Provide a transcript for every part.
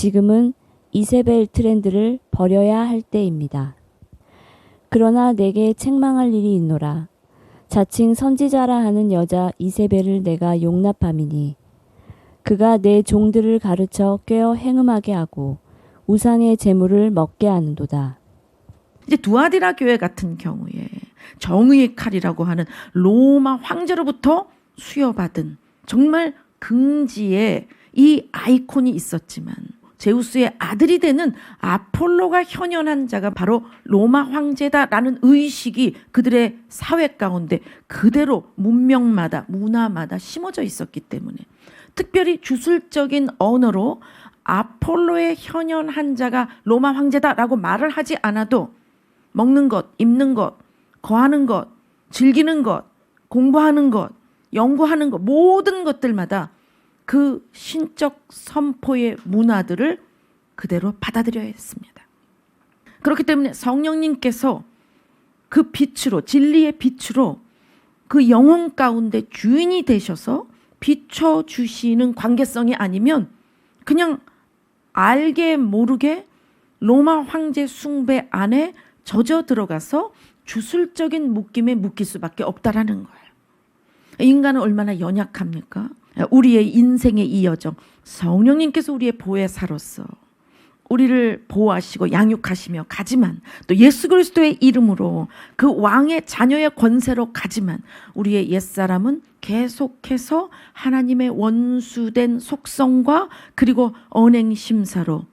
지금은 이세벨 트렌드를 버려야 할 때입니다. 그러나 내게 책망할 일이 있노라. 자칭 선지자라 하는 여자 이세벨을 내가 용납함이니 그가 내 종들을 가르쳐 꾀어 행음하게 하고 우상의 제물을 먹게 하는도다. 이제 두아디라 교회 같은 경우에 정의의 칼이라고 하는 로마 황제로부터 수여받은 정말 긍지의 이 아이콘이 있었지만 제우스의 아들이 되는 아폴로가 현현한 자가 바로 로마 황제다라는 의식이 그들의 사회 가운데 그대로 문명마다 문화마다 심어져 있었기 때문에 특별히 주술적인 언어로 아폴로의 현현한 자가 로마 황제다라고 말을 하지 않아도 먹는 것, 입는 것, 거하는 것, 즐기는 것, 공부하는 것, 연구하는 것 모든 것들마다 그 신적 선포의 문화들을 그대로 받아들여야 했습니다. 그렇기 때문에 성령님께서 그 빛으로 진리의 빛으로 그 영혼 가운데 주인이 되셔서 비춰주시는 관계성이 아니면 그냥 알게 모르게 로마 황제 숭배 안에 젖어 들어가서 주술적인 묶임에 묶일 수밖에 없다라는 거예요. 인간은 얼마나 연약합니까? 우리의 인생의 이 여정, 성령님께서 우리의 보혜사로서 우리를 보호하시고 양육하시며 가지만 또 예수 그리스도의 이름으로 그 왕의 자녀의 권세로 가지만 우리의 옛사람은 계속해서 하나님의 원수된 속성과 그리고 언행심사로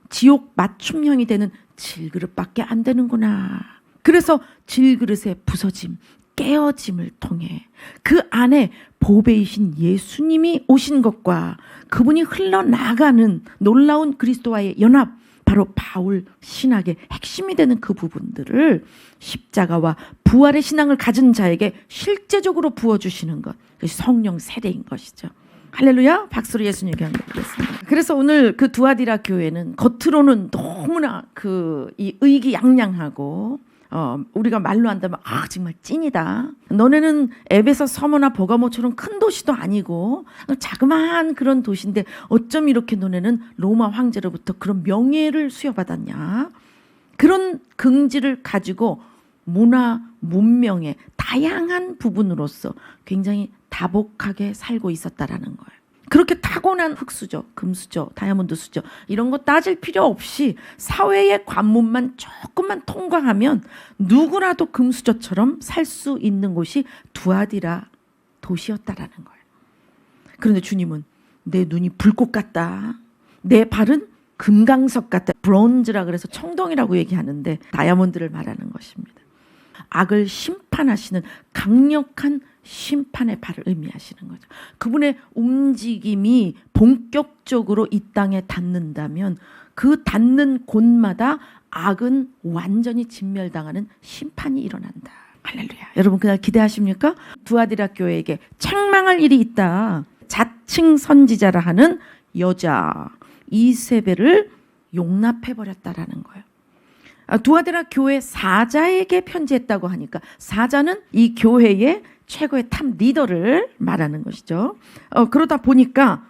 지옥 맞춤형이 되는 질그릇밖에 안 되는구나. 그래서 질그릇의 부서짐, 깨어짐을 통해 그 안에 보배이신 예수님이 오신 것과 그분이 흘러나가는 놀라운 그리스도와의 연합, 바로 바울 신학의 핵심이 되는 그 부분들을 십자가와 부활의 신앙을 가진 자에게 실제적으로 부어주시는 것, 그것이 성령 세례인 것이죠. 할렐루야, 박수로 예수님께 한국드리겠습니다. 그래서 오늘 그 두아디라 교회는 겉으로는 너무나 이 의기양양하고 우리가 말로 한다면 정말 찐이다. 너네는 에베소 서머나 버가모처럼 큰 도시도 아니고 자그마한 그런 도시인데 어쩜 이렇게 너네는 로마 황제로부터 그런 명예를 수여받았냐. 그런 긍지를 가지고 문화, 문명의 다양한 부분으로서 굉장히 다복하게 살고 있었다라는 거예요. 그렇게 타고난 흙수저, 금수저, 다이아몬드 수저 이런 거 따질 필요 없이 사회의 관문만 조금만 통과하면 누구라도 금수저처럼 살 수 있는 곳이 두아디라 도시였다라는 거예요. 그런데 주님은 내 눈이 불꽃 같다. 내 발은 금강석 같다. 브론즈라 그래서 청동이라고 얘기하는데 다이아몬드를 말하는 것입니다. 악을 심판하시는 강력한 심판의 발을 의미하시는 거죠. 그분의 움직임이 본격적으로 이 땅에 닿는다면 그 닿는 곳마다 악은 완전히 진멸당하는 심판이 일어난다. 할렐루야. 여러분 그날 기대하십니까? 두아디라 교회에게 책망할 일이 있다. 자칭 선지자라 하는 여자 이세벨을 용납해버렸다라는 거예요. 두아디라 교회 사자에게 편지했다고 하니까 사자는 이 교회의 최고의 탑 리더를 말하는 것이죠. 그러다 보니까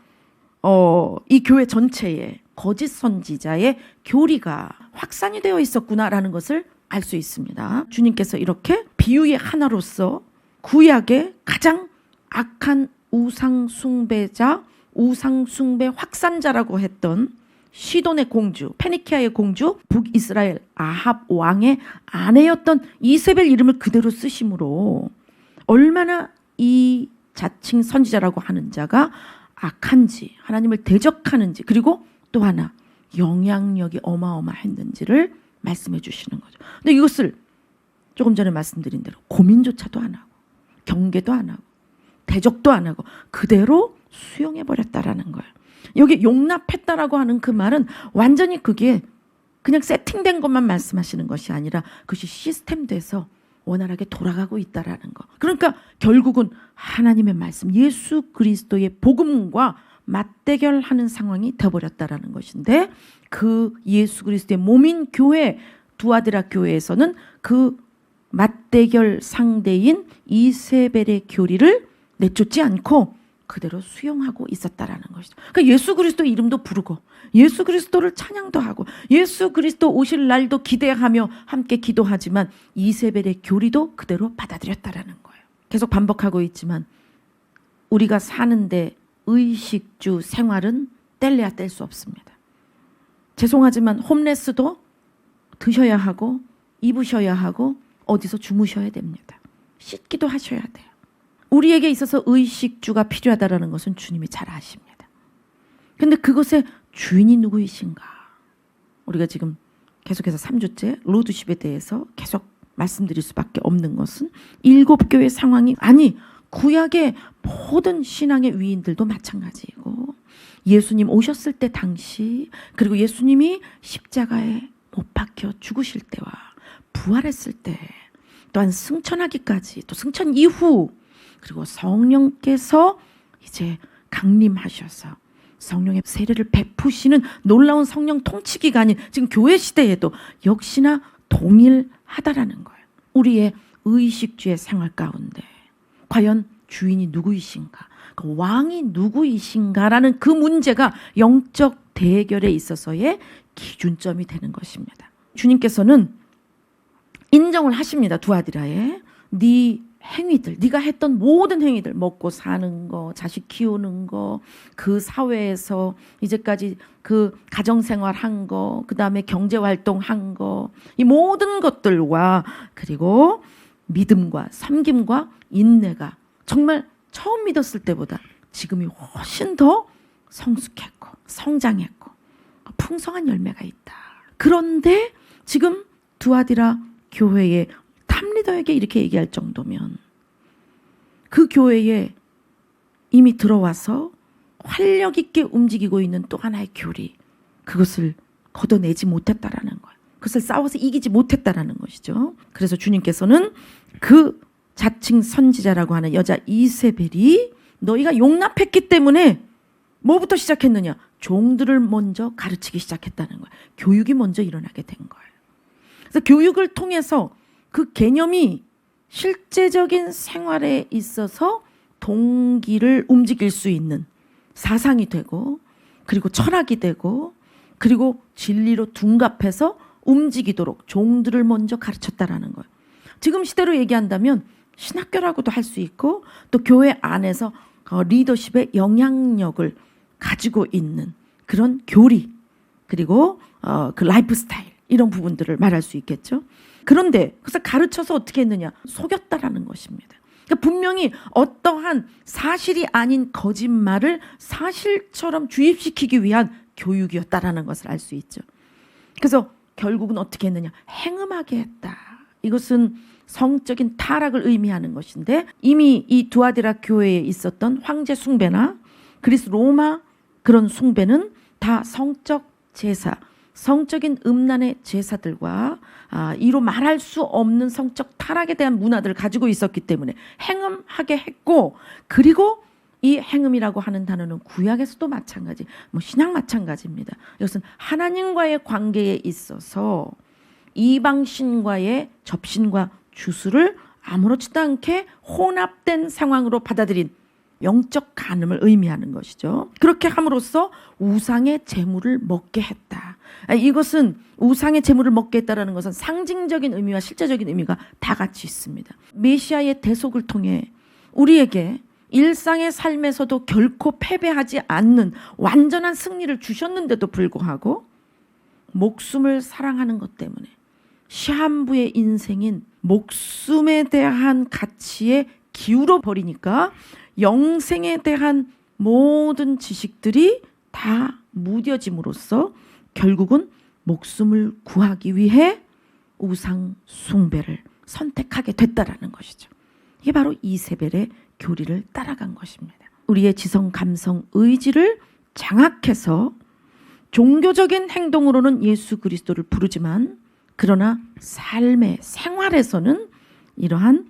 이 교회 전체에 거짓 선지자의 교리가 확산이 되어 있었구나라는 것을 알 수 있습니다. 주님께서 이렇게 비유의 하나로서 구약의 가장 악한 우상 숭배자, 우상 숭배 확산자라고 했던 시돈의 공주, 페니키아의 공주, 북이스라엘 아합 왕의 아내였던 이세벨 이름을 그대로 쓰심으로 얼마나 이 자칭 선지자라고 하는 자가 악한지, 하나님을 대적하는지, 그리고 또 하나 영향력이 어마어마했는지를 말씀해 주시는 거죠. 근데 이것을 조금 전에 말씀드린 대로 고민조차도 안 하고 경계도 안 하고 대적도 안 하고 그대로 수용해 버렸다라는 거예요. 여기 용납했다라고 하는 그 말은 완전히 그게 그냥 세팅된 것만 말씀하시는 것이 아니라 그것이 시스템돼서 원활하게 돌아가고 있다라는 거. 그러니까 결국은 하나님의 말씀, 예수 그리스도의 복음과 맞대결하는 상황이 되어버렸다라는 것인데 그 예수 그리스도의 몸인 교회 두아디라 교회에서는 그 맞대결 상대인 이세벨의 교리를 내쫓지 않고 그대로 수용하고 있었다라는 것이죠. 그러니까 예수 그리스도 이름도 부르고 예수 그리스도를 찬양도 하고 예수 그리스도 오실 날도 기대하며 함께 기도하지만 이세벨의 교리도 그대로 받아들였다라는 거예요. 계속 반복하고 있지만 우리가 사는데 의식주 생활은 뗄래야 뗄 수 없습니다. 죄송하지만 홈레스도 드셔야 하고 입으셔야 하고 어디서 주무셔야 됩니다. 씻기도 하셔야 돼요. 우리에게 있어서 의식주가 필요하다는 것은 주님이 잘 아십니다. 그런데 그것의 주인이 누구이신가? 우리가 지금 계속해서 3주째 로드십에 대해서 계속 말씀드릴 수밖에 없는 것은 7교회 상황이 아니 구약의 모든 신앙의 위인들도 마찬가지이고 예수님 오셨을 때 당시 그리고 예수님이 십자가에 못 박혀 죽으실 때와 부활했을 때 또한 승천하기까지 또 승천 이후 그리고 성령께서 이제 강림하셔서 성령의 세례를 베푸시는 놀라운 성령 통치 기간인 지금 교회 시대에도 역시나 동일하다라는 거예요. 우리의 의식주의 생활 가운데 과연 주인이 누구이신가? 그 왕이 누구이신가라는 그 문제가 영적 대결에 있어서의 기준점이 되는 것입니다. 주님께서는 인정을 하십니다. 두아디라에 네 행위들, 네가 했던 모든 행위들, 먹고 사는 거, 자식 키우는 거, 그 사회에서 이제까지 그 가정생활 한 거, 그 다음에 경제활동 한 거, 이 모든 것들과 그리고 믿음과 섬김과 인내가 정말 처음 믿었을 때보다 지금이 훨씬 더 성숙했고 성장했고 풍성한 열매가 있다. 그런데 지금 두아디라 교회의 탑리더에게 이렇게 얘기할 정도면 그 교회에 이미 들어와서 활력 있게 움직이고 있는 또 하나의 교리, 그것을 걷어내지 못했다라는 거예요. 그것을 싸워서 이기지 못했다라는 것이죠. 그래서 주님께서는 그 자칭 선지자라고 하는 여자 이세벨이 너희가 용납했기 때문에 뭐부터 시작했느냐? 종들을 먼저 가르치기 시작했다는 거예요. 교육이 먼저 일어나게 된 거예요. 그래서 교육을 통해서 그 개념이 실제적인 생활에 있어서 동기를 움직일 수 있는 사상이 되고 그리고 철학이 되고 그리고 진리로 둔갑해서 움직이도록 종들을 먼저 가르쳤다라는 거예요. 지금 시대로 얘기한다면 신학교라고도 할 수 있고 또 교회 안에서 리더십의 영향력을 가지고 있는 그런 교리 그리고 그 라이프 스타일 이런 부분들을 말할 수 있겠죠. 그런데 그래서 가르쳐서 어떻게 했느냐? 속였다라는 것입니다. 그러니까 분명히 어떠한 사실이 아닌 거짓말을 사실처럼 주입시키기 위한 교육이었다라는 것을 알 수 있죠. 그래서 결국은 어떻게 했느냐? 행음하게 했다. 이것은 성적인 타락을 의미하는 것인데 이미 이 두아디라 교회에 있었던 황제 숭배나 그리스 로마 그런 숭배는 다 성적 제사, 성적인 음란의 제사들과 이로 말할 수 없는 성적 타락에 대한 문화들을 가지고 있었기 때문에 행음하게 했고 그리고 이 행음이라고 하는 단어는 구약에서도 마찬가지, 신약 마찬가지입니다. 이것은 하나님과의 관계에 있어서 이방신과의 접신과 주수를 아무렇지도 않게 혼합된 상황으로 받아들인 영적 간음을 의미하는 것이죠. 그렇게 함으로써 우상의 재물을 먹게 했다. 이것은 우상의 재물을 먹게 했다라는 것은 상징적인 의미와 실제적인 의미가 다 같이 있습니다. 메시아의 대속을 통해 우리에게 일상의 삶에서도 결코 패배하지 않는 완전한 승리를 주셨는데도 불구하고 목숨을 사랑하는 것 때문에 시한부의 인생인 목숨에 대한 가치에 기울어 버리니까 영생에 대한 모든 지식들이 다 무뎌짐으로써 결국은 목숨을 구하기 위해 우상 숭배를 선택하게 됐다라는 것이죠. 이게 바로 이세벨의 교리를 따라간 것입니다. 우리의 지성, 감성, 의지를 장악해서 종교적인 행동으로는 예수 그리스도를 부르지만 그러나 삶의 생활에서는 이러한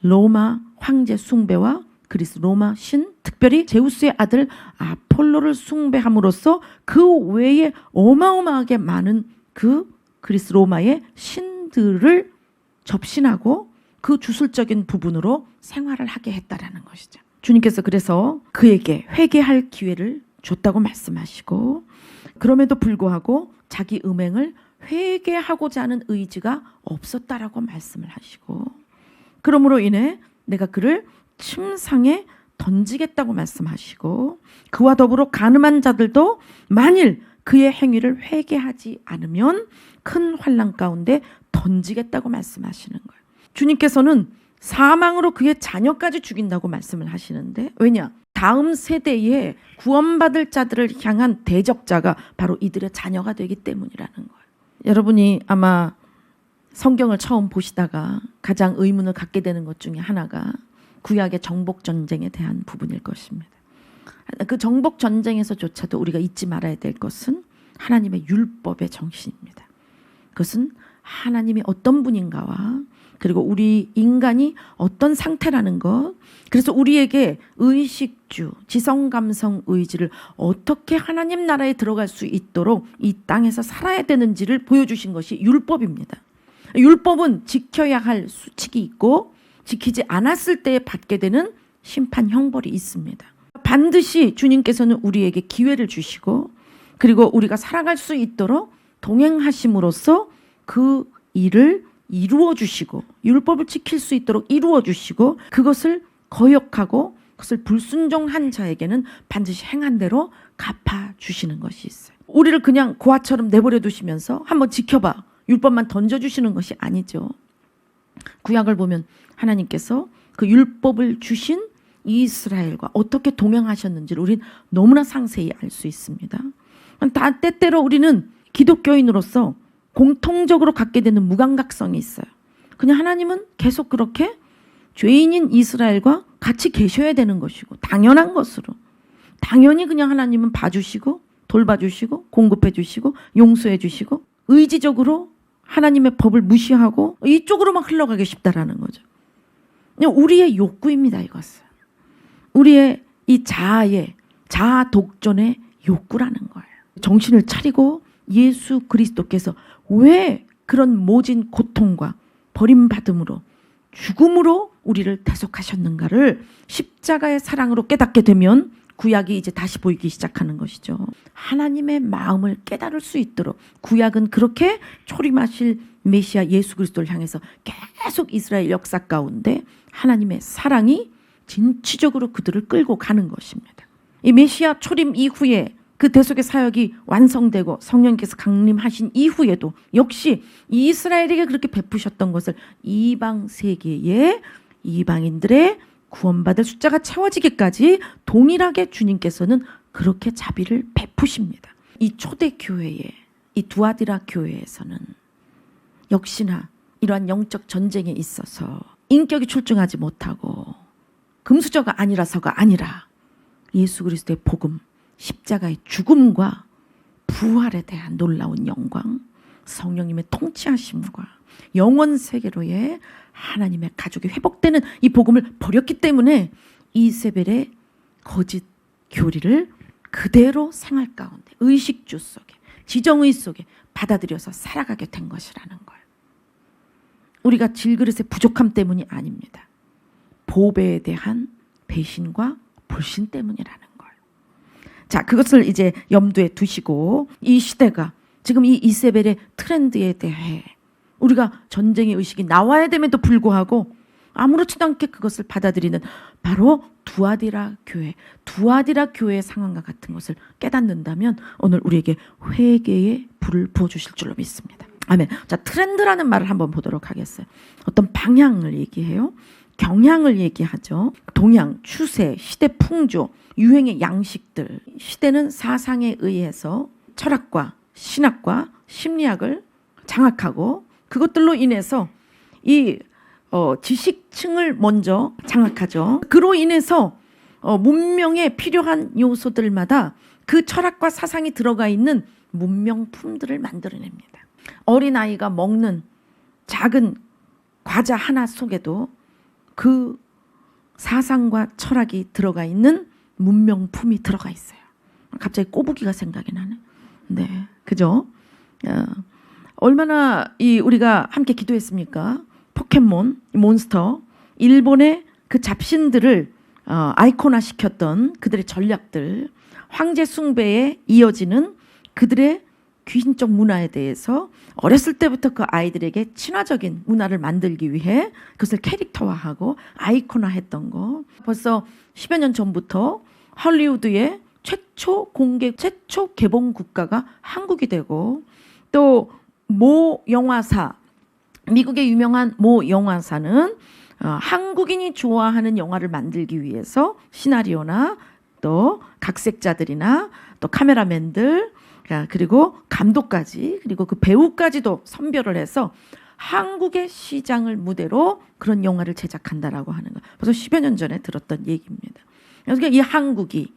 로마 황제 숭배와 그리스 로마 신, 특별히 제우스의 아들 아폴로를 숭배함으로써 그 외에 어마어마하게 많은 그 그리스 로마의 신들을 접신하고 그 주술적인 부분으로 생활을 하게 했다라는 것이죠. 주님께서 그래서 그에게 회개할 기회를 줬다고 말씀하시고, 그럼에도 불구하고 자기 음행을 회개하고자 하는 의지가 없었다라고 말씀을 하시고, 그러므로 인해 내가 그를 침상에 던지겠다고 말씀하시고, 그와 더불어 간음한 자들도 만일 그의 행위를 회개하지 않으면 큰 환난 가운데 던지겠다고 말씀하시는 거예요. 주님께서는 사망으로 그의 자녀까지 죽인다고 말씀을 하시는데, 왜냐? 다음 세대에 구원받을 자들을 향한 대적자가 바로 이들의 자녀가 되기 때문이라는 거예요. 여러분이 아마 성경을 처음 보시다가 가장 의문을 갖게 되는 것 중에 하나가 구약의 정복 전쟁에 대한 부분일 것입니다. 그 정복 전쟁에서조차도 우리가 잊지 말아야 될 것은 하나님의 율법의 정신입니다. 그것은 하나님이 어떤 분인가와, 그리고 우리 인간이 어떤 상태라는 것, 그래서 우리에게 의식주, 지성감성 의지를 어떻게 하나님 나라에 들어갈 수 있도록 이 땅에서 살아야 되는지를 보여주신 것이 율법입니다. 율법은 지켜야 할 수칙이 있고 지키지 않았을 때에 받게 되는 심판 형벌이 있습니다. 반드시 주님께서는 우리에게 기회를 주시고, 그리고 우리가 살아갈 수 있도록 동행하심으로써 그 일을 이루어 주시고, 율법을 지킬 수 있도록 이루어 주시고, 그것을 거역하고 그것을 불순종한 자에게는 반드시 행한 대로 갚아 주시는 것이 있어요. 우리를 그냥 고아처럼 내버려 두시면서 한번 지켜봐, 율법만 던져주시는 것이 아니죠. 구약을 보면 하나님께서 그 율법을 주신 이스라엘과 어떻게 동행하셨는지를 우린 너무나 상세히 알 수 있습니다. 다 때때로 우리는 기독교인으로서 공통적으로 갖게 되는 무감각성이 있어요. 그냥 하나님은 계속 그렇게 죄인인 이스라엘과 같이 계셔야 되는 것이고, 당연한 것으로 당연히 그냥 하나님은 봐주시고 돌봐주시고 공급해 주시고 용서해 주시고, 의지적으로 하나님의 법을 무시하고 이쪽으로만 흘러가기 쉽다라는 거죠. 우리의 욕구입니다. 이것은 우리의 이 자아 독존의 욕구라는 거예요. 정신을 차리고 예수 그리스도께서 왜 그런 모진 고통과 버림받음으로 죽음으로 우리를 대속하셨는가를 십자가의 사랑으로 깨닫게 되면 구약이 이제 다시 보이기 시작하는 것이죠. 하나님의 마음을 깨달을 수 있도록 구약은 그렇게 초림하실 메시아 예수 그리스도를 향해서 계속 이스라엘 역사 가운데 하나님의 사랑이 진취적으로 그들을 끌고 가는 것입니다. 이 메시아 초림 이후에 그 대속의 사역이 완성되고 성령께서 강림하신 이후에도 역시 이스라엘에게 그렇게 베푸셨던 것을 이방 세계의 이방인들의 구원받을 숫자가 채워지기까지 동일하게 주님께서는 그렇게 자비를 베푸십니다. 이 초대 교회에, 이 두아디라 교회에서는 역시나 이러한 영적 전쟁에 있어서 인격이 출중하지 못하고 금수저가 아니라서가 아니라 예수 그리스도의 복음, 십자가의 죽음과 부활에 대한 놀라운 영광, 성령님의 통치하심과 영원 세계로의 하나님의 가족이 회복되는 이 복음을 버렸기 때문에 이세벨의 거짓 교리를 그대로 생활 가운데 의식주 속에, 지정의 속에 받아들여서 살아가게 된 것이라는 거예요. 우리가 질그릇의 부족함 때문이 아닙니다. 보배에 대한 배신과 불신 때문이라는 거예요. 자, 그것을 이제 염두에 두시고 이 시대가 지금 이 이세벨의 트렌드에 대해 우리가 전쟁의 의식이 나와야 됨에도 불구하고 아무렇지도 않게 그것을 받아들이는 바로 두아디라 교회의 상황과 같은 것을 깨닫는다면 오늘 우리에게 회개의 불을 부어주실 줄로 믿습니다. 아멘. 자, 트렌드라는 말을 한번 보도록 하겠어요. 어떤 방향을 얘기해요. 경향을 얘기하죠. 동향, 추세, 시대 풍조, 유행의 양식들. 시대는 사상에 의해서 철학과 신학과 심리학을 장악하고 그것들로 인해서 이 지식층을 먼저 장악하죠. 그로 인해서 문명에 필요한 요소들마다 그 철학과 사상이 들어가 있는 문명품들을 만들어냅니다. 어린아이가 먹는 작은 과자 하나 속에도 그 사상과 철학이 들어가 있는 문명품이 들어가 있어요. 갑자기 꼬부기가 생각이 나네. 네, 그죠? 얼마나 우리가 함께 기도했습니까? 포켓몬, 몬스터, 일본의 그 잡신들을 아이콘화 시켰던 그들의 전략들, 황제 숭배에 이어지는 그들의 귀신적 문화에 대해서 어렸을 때부터 그 아이들에게 친화적인 문화를 만들기 위해 그것을 캐릭터화하고 아이콘화했던 거. 벌써 10여 년 전부터 할리우드의 최초 개봉 국가가 한국이 되고, 또 모 영화사, 미국의 유명한 모 영화사는 한국인이 좋아하는 영화를 만들기 위해서 시나리오나 또 각색자들이나 또 카메라맨들, 그리고 감독까지, 그리고 그 배우까지도 선별을 해서 한국의 시장을 무대로 그런 영화를 제작한다라고 하는 거. 벌써 10여 년 전에 들었던 얘기입니다. 그러니까 이 한국이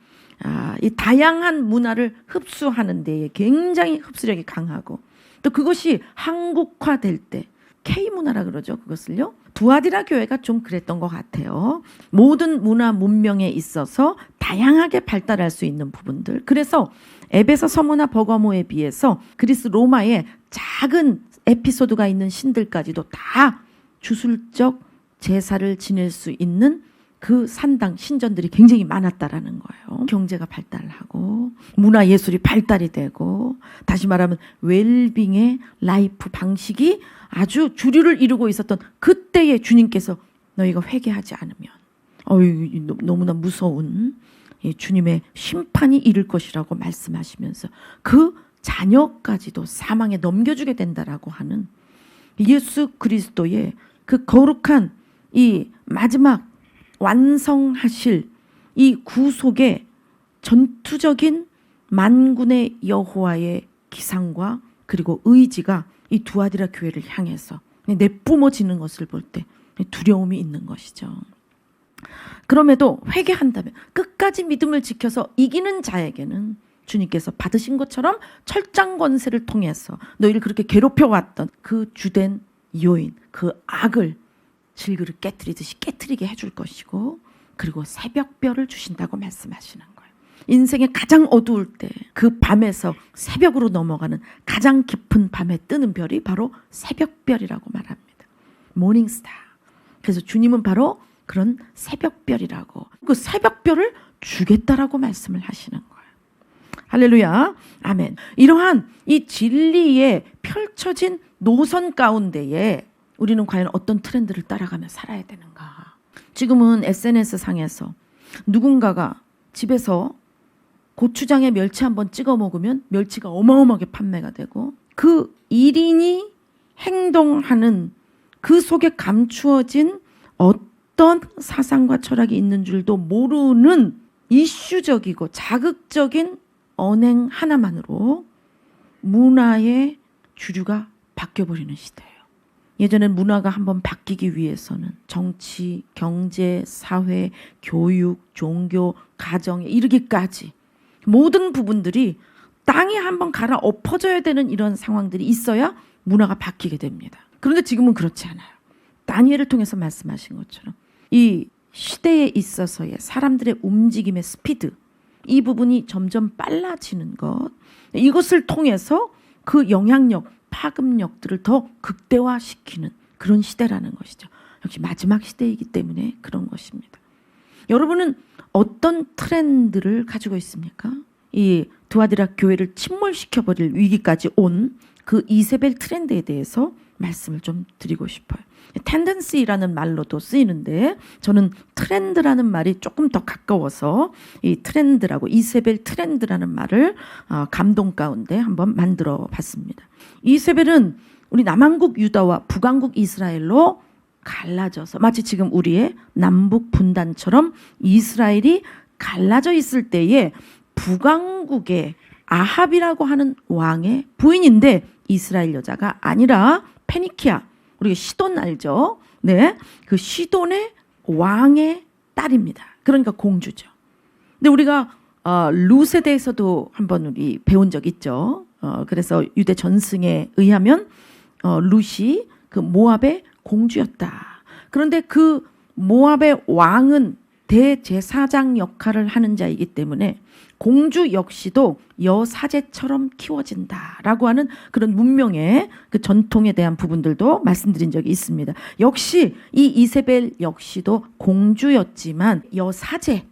이 다양한 문화를 흡수하는 데에 굉장히 흡수력이 강하고, 또 그것이 한국화될 때 K문화라 그러죠. 그것을요. 두아디라 교회가 좀 그랬던 것 같아요. 모든 문화 문명에 있어서 다양하게 발달할 수 있는 부분들. 그래서 에베소 서무나 버가모에 비해서 그리스 로마의 작은 에피소드가 있는 신들까지도 다 주술적 제사를 지낼 수 있는 그 산당 신전들이 굉장히 많았다라는 거예요. 경제가 발달하고 문화 예술이 발달이 되고, 다시 말하면 웰빙의 라이프 방식이 아주 주류를 이루고 있었던 그때에 주님께서 너희가 회개하지 않으면 너무나 무서운 주님의 심판이 이를 것이라고 말씀하시면서 그 자녀까지도 사망에 넘겨주게 된다라고 하는 예수 그리스도의 그 거룩한 이 마지막 완성하실 이 구속의 전투적인 만군의 여호와의 기상과 그리고 의지가 이 두아디라 교회를 향해서 내뿜어지는 것을 볼 때 두려움이 있는 것이죠. 그럼에도 회개한다면 끝까지 믿음을 지켜서 이기는 자에게는 주님께서 받으신 것처럼 철장 권세를 통해서 너희를 그렇게 괴롭혀왔던 그 주된 요인, 그 악을 질그릇 깨트리듯이 깨트리게 해줄 것이고, 그리고 새벽별을 주신다고 말씀하시는 거예요. 인생의 가장 어두울 때 그 밤에서 새벽으로 넘어가는 가장 깊은 밤에 뜨는 별이 바로 새벽별이라고 말합니다. 모닝스타. 그래서 주님은 바로 그런 새벽별이라고, 그 새벽별을 주겠다라고 말씀을 하시는 거예요. 할렐루야. 아멘. 이러한 이 진리에 펼쳐진 노선 가운데에 우리는 과연 어떤 트렌드를 따라가며 살아야 되는가? 지금은 SNS 상에서 누군가가 집에서 고추장에 멸치 한번 찍어 먹으면 멸치가 어마어마하게 판매가 되고, 그 1인이 행동하는 그 속에 감추어진 어떤 사상과 철학이 있는 줄도 모르는 이슈적이고 자극적인 언행 하나만으로 문화의 주류가 바뀌어버리는 시대예요. 예전엔 문화가 한번 바뀌기 위해서는 정치, 경제, 사회, 교육, 종교, 가정에 이르기까지 모든 부분들이 땅이 한번 갈아 엎어져야 되는 이런 상황들이 있어야 문화가 바뀌게 됩니다. 그런데 지금은 그렇지 않아요. 다니엘을 통해서 말씀하신 것처럼 이 시대에 있어서의 사람들의 움직임의 스피드, 이 부분이 점점 빨라지는 것, 이것을 통해서 그 영향력, 파급력들을 더 극대화시키는 그런 시대라는 것이죠. 역시 마지막 시대이기 때문에 그런 것입니다. 여러분은 어떤 트렌드를 가지고 있습니까? 이 두아디라 교회를 침몰시켜버릴 위기까지 온 그 이세벨 트렌드에 대해서 말씀을 좀 드리고 싶어요. 텐던시라는 말로도 쓰이는데 저는 트렌드라는 말이 조금 더 가까워서 이 트렌드라고, 이세벨 트렌드라는 말을 감동 가운데 한번 만들어 봤습니다. 이세벨은 우리 남한국 유다와 북한국 이스라엘로 갈라져서, 마치 지금 우리의 남북 분단처럼 이스라엘이 갈라져 있을 때에 북왕국의 아합이라고 하는 왕의 부인인데, 이스라엘 여자가 아니라 페니키아, 우리가 시돈 알죠? 네, 그 시돈의 왕의 딸입니다. 그러니까 공주죠. 근데 우리가 룻에 대해서도 한번 우리 배운 적 있죠. 그래서 유대 전승에 의하면 룻이 그 모압의 공주였다. 그런데 그 모압의 왕은 대제사장 역할을 하는 자이기 때문에 공주 역시도 여사제처럼 키워진다라고 하는 그런 문명의 그 전통에 대한 부분들도 말씀드린 적이 있습니다. 역시 이 이세벨 역시도 공주였지만 여사제,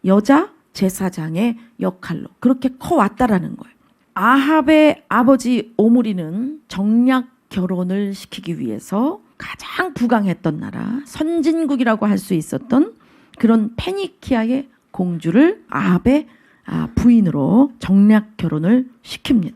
여자 제사장의 역할로 그렇게 커왔다라는 거예요. 아합의 아버지 오므리는 정략 결혼을 시키기 위해서 가장 부강했던 나라, 선진국이라고 할 수 있었던 그런 페니키아의 공주를 아합의 부인으로 정략 결혼을 시킵니다.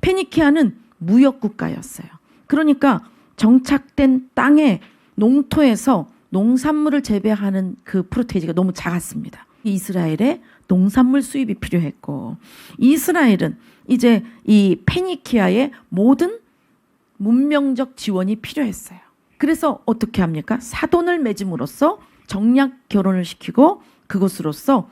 페니키아는 무역국가였어요. 그러니까 정착된 땅의 농토에서 농산물을 재배하는 그 프로테이지가 너무 작았습니다. 이스라엘에 농산물 수입이 필요했고, 이스라엘은 이제 이 페니키아의 모든 문명적 지원이 필요했어요. 그래서 어떻게 합니까? 사돈을 맺음으로써 정략 결혼을 시키고 그것으로써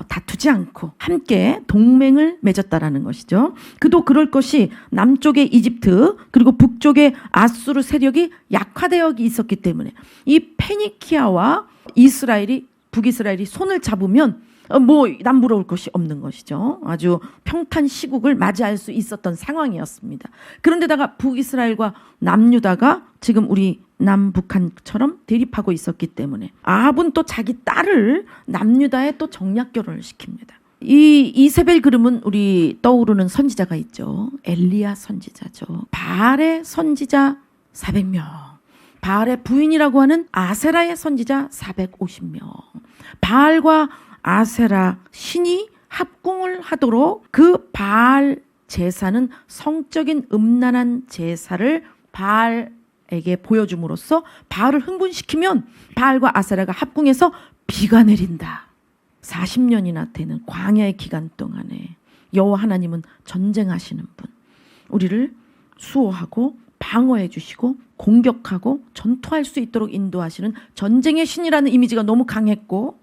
다투지 않고 함께 동맹을 맺었다라는 것이죠. 그도 그럴 것이 남쪽의 이집트 그리고 북쪽의 아수르 세력이 약화되어 있었기 때문에 이 페니키아와 이스라엘이 북이스라엘이 손을 잡으면 뭐 남부러울 것이 없는 것이죠. 아주 평탄 시국을 맞이할 수 있었던 상황이었습니다. 그런데다가 북이스라엘과 남유다가 지금 우리 남북한처럼 대립하고 있었기 때문에 아합은 또 자기 딸을 남유다에 또 정략 결혼을 시킵니다. 이 이세벨 그림은 우리 떠오르는 선지자가 있죠. 엘리야 선지자죠. 바알의 선지자 400명. 바알의 부인이라고 하는 아세라의 선지자 450명. 바알과 아세라 신이 합궁을 하도록 그 바알 제사는 성적인 음란한 제사를 바알에게 보여줌으로써 바알을 흥분시키면 바알과 아세라가 합궁해서 비가 내린다. 40년이나 되는 광야의 기간 동안에 여호와 하나님은 전쟁하시는 분, 우리를 수호하고 방어해 주시고 공격하고 전투할 수 있도록 인도하시는 전쟁의 신이라는 이미지가 너무 강했고,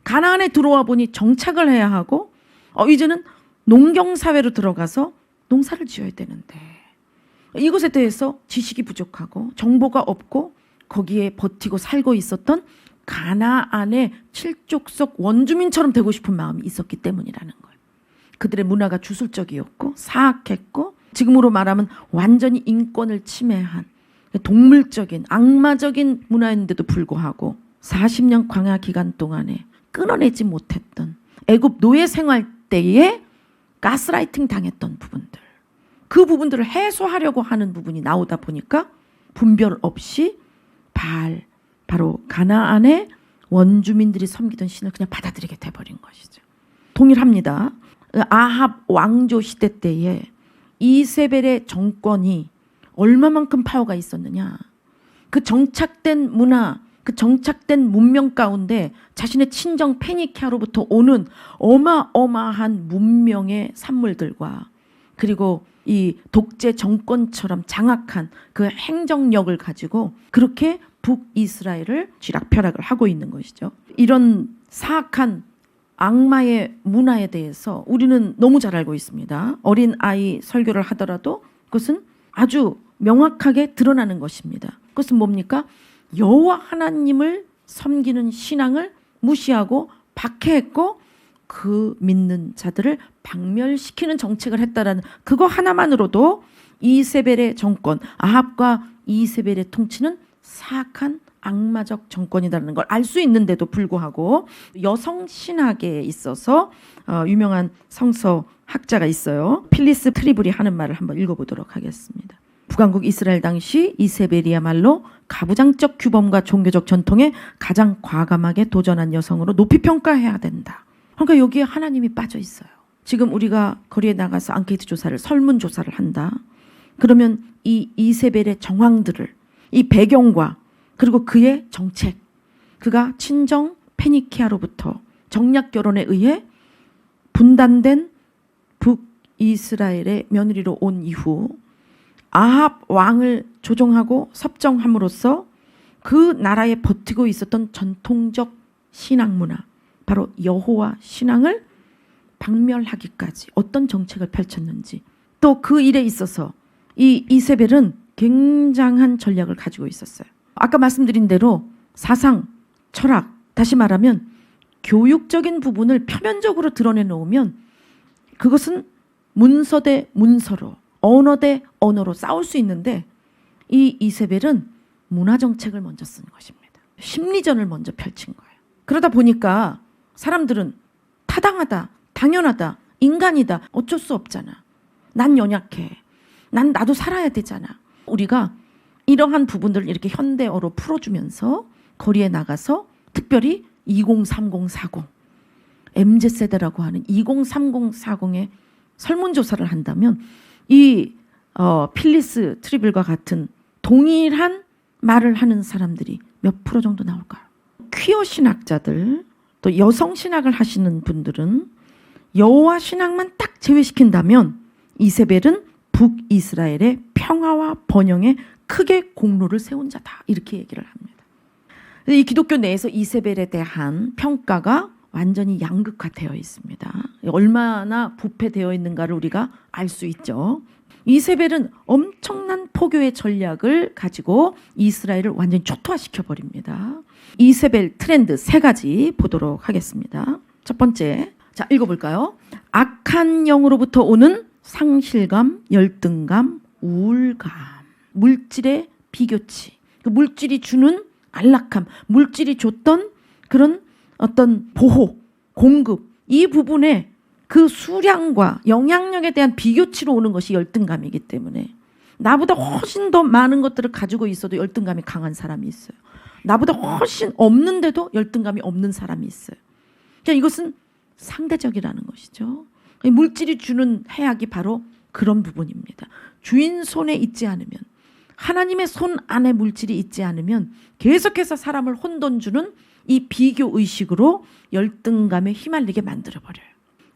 가나안에 들어와 보니 정착을 해야 하고 이제는 농경사회로 들어가서 농사를 지어야 되는데 이것에 대해서 지식이 부족하고 정보가 없고 거기에 버티고 살고 있었던 가나안의 칠족속 원주민처럼 되고 싶은 마음이 있었기 때문이라는 거예요. 그들의 문화가 주술적이었고 사악했고 지금으로 말하면 완전히 인권을 침해한 동물적인 악마적인 문화였는데도 불구하고 40년 광야 기간 동안에 끊어내지 못했던 애굽 노예 생활 때에 가스라이팅 당했던 부분들, 그 부분들을 해소하려고 하는 부분이 나오다 보니까 분별 없이 바알, 바로 가나안의 원주민들이 섬기던 신을 그냥 받아들이게 돼버린 것이죠. 동일합니다. 아합 왕조 시대 때에 이세벨의 정권이 얼마만큼 파워가 있었느냐. 그 정착된 문화, 그 정착된 문명 가운데 자신의 친정 페니키아로부터 오는 어마어마한 문명의 산물들과 그리고 이 독재 정권처럼 장악한 그 행정력을 가지고 그렇게 북이스라엘을 쥐락펴락을 하고 있는 것이죠. 이런 사악한 악마의 문화에 대해서 우리는 너무 잘 알고 있습니다. 어린 아이 설교를 하더라도 그것은 아주 명확하게 드러나는 것입니다. 그것은 뭡니까? 여호와 하나님을 섬기는 신앙을 무시하고 박해했고 그 믿는 자들을 박멸시키는 정책을 했다라는 그거 하나만으로도 이세벨의 정권, 아합과 이세벨의 통치는 사악한 악마적 정권이라는 걸 알 수 있는데도 불구하고 여성 신학에 있어서 유명한 성서 학자가 있어요. 필리스 트리블이 하는 말을 한번 읽어보도록 하겠습니다. 북왕국 이스라엘 당시 이세벨이야말로 가부장적 규범과 종교적 전통에 가장 과감하게 도전한 여성으로 높이 평가해야 된다. 그러니까 여기에 하나님이 빠져 있어요. 지금 우리가 거리에 나가서 앙케이트 조사를, 설문 조사를 한다. 그러면 이 이세벨의 정황들을, 이 배경과 그리고 그의 정책, 그가 친정 페니키아로부터 정략 결혼에 의해 분단된 북이스라엘의 며느리로 온 이후 아합 왕을 조종하고 섭정함으로써 그 나라에 버티고 있었던 전통적 신앙 문화, 바로 여호와 신앙을 박멸하기까지 어떤 정책을 펼쳤는지, 또 그 일에 있어서 이 이세벨은 굉장한 전략을 가지고 있었어요. 아까 말씀드린 대로 사상, 철학, 다시 말하면 교육적인 부분을 표면적으로 드러내 놓으면 그것은 문서 대 문서로, 언어 대 언어로 싸울 수 있는데, 이 이세벨은 문화정책을 먼저 쓴 것입니다. 심리전을 먼저 펼친 거예요. 그러다 보니까 사람들은 타당하다, 당연하다, 인간이다, 어쩔 수 없잖아. 난 연약해. 나도 살아야 되잖아. 우리가 이러한 부분들을 이렇게 현대어로 풀어주면서 거리에 나가서 특별히 203040 MZ세대라고 하는 203040의 설문조사를 한다면 이 필리스 트리빌과 같은 동일한 말을 하는 사람들이 몇 프로 정도 나올까요? 퀴어 신학자들, 또 여성 신학을 하시는 분들은 여호와 신학만 딱 제외시킨다면 이세벨은 북이스라엘의 평화와 번영에 크게 공로를 세운 자다, 이렇게 얘기를 합니다. 이 기독교 내에서 이세벨에 대한 평가가 완전히 양극화되어 있습니다. 얼마나 부패되어 있는가를 우리가 알 수 있죠. 이세벨은 엄청난 포교의 전략을 가지고 이스라엘을 완전히 초토화시켜 버립니다. 이세벨 트렌드 3가지 보도록 하겠습니다. 첫 번째, 자, 읽어볼까요? 악한 영으로부터 오는 상실감, 열등감, 우울감, 물질의 비교치, 그 물질이 주는 안락함, 물질이 줬던 그런 어떤 보호, 공급, 이 부분에 그 수량과 영향력에 대한 비교치로 오는 것이 열등감이기 때문에, 나보다 훨씬 더 많은 것들을 가지고 있어도 열등감이 강한 사람이 있어요. 나보다 훨씬 없는데도 열등감이 없는 사람이 있어요. 그러니까 이것은 상대적이라는 것이죠. 물질이 주는 해악이 바로 그런 부분입니다. 주인 손에 있지 않으면, 하나님의 손 안에 물질이 있지 않으면 계속해서 사람을 혼돈 주는 이 비교 의식으로 열등감에 휘말리게 만들어버려요.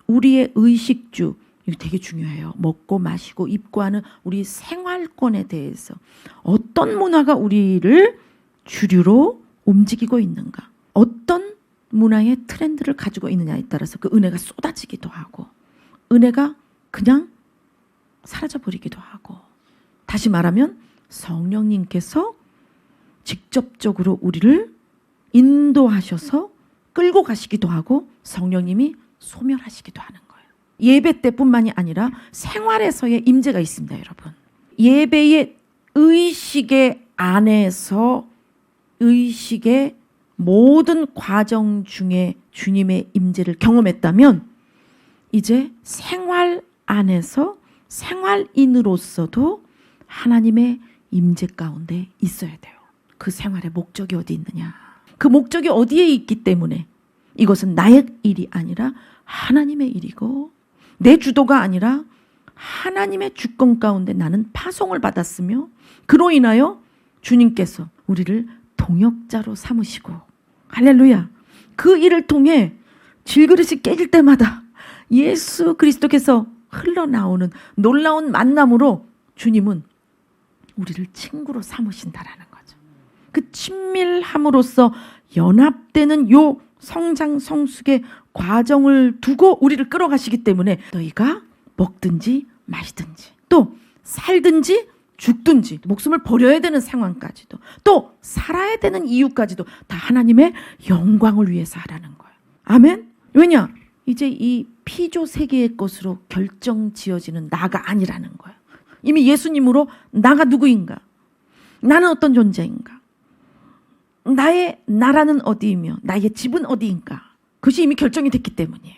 우리의 의식주, 이거 되게 중요해요. 먹고 마시고 입고 하는 우리 생활권에 대해서 어떤 문화가 우리를 주류로 움직이고 있는가, 어떤 문화의 트렌드를 가지고 있느냐에 따라서 그 은혜가 쏟아지기도 하고 은혜가 그냥 사라져버리기도 하고, 다시 말하면 성령님께서 직접적으로 우리를 인도하셔서 끌고 가시기도 하고 성령님이 소멸하시기도 하는 거예요. 예배 때뿐만이 아니라 생활에서의 임재가 있습니다, 여러분. 예배의 의식의 안에서 의식의 모든 과정 중에 주님의 임재를 경험했다면 이제 생활 안에서 생활인으로서도 하나님의 임재 가운데 있어야 돼요. 그 생활의 목적이 어디 있느냐, 그 목적이 어디에 있기 때문에 이것은 나의 일이 아니라 하나님의 일이고, 내 주도가 아니라 하나님의 주권 가운데 나는 파송을 받았으며, 그로 인하여 주님께서 우리를 동역자로 삼으시고, 할렐루야, 그 일을 통해 질그릇이 깨질 때마다 예수 그리스도께서 흘러나오는 놀라운 만남으로 주님은 우리를 친구로 삼으신다라는 거죠. 그 친밀함으로써 연합되는 요 성장 성숙의 과정을 두고 우리를 끌어가시기 때문에 너희가 먹든지 마시든지 또 살든지 죽든지 목숨을 버려야 되는 상황까지도 또 살아야 되는 이유까지도 다 하나님의 영광을 위해서 하라는 거예요. 아멘. 왜냐? 이제 이 피조 세계의 것으로 결정지어지는 나가 아니라는 거예요. 이미 예수님으로 나가 누구인가, 나는 어떤 존재인가, 나의 나라는 어디이며 나의 집은 어디인가, 그것이 이미 결정이 됐기 때문이에요.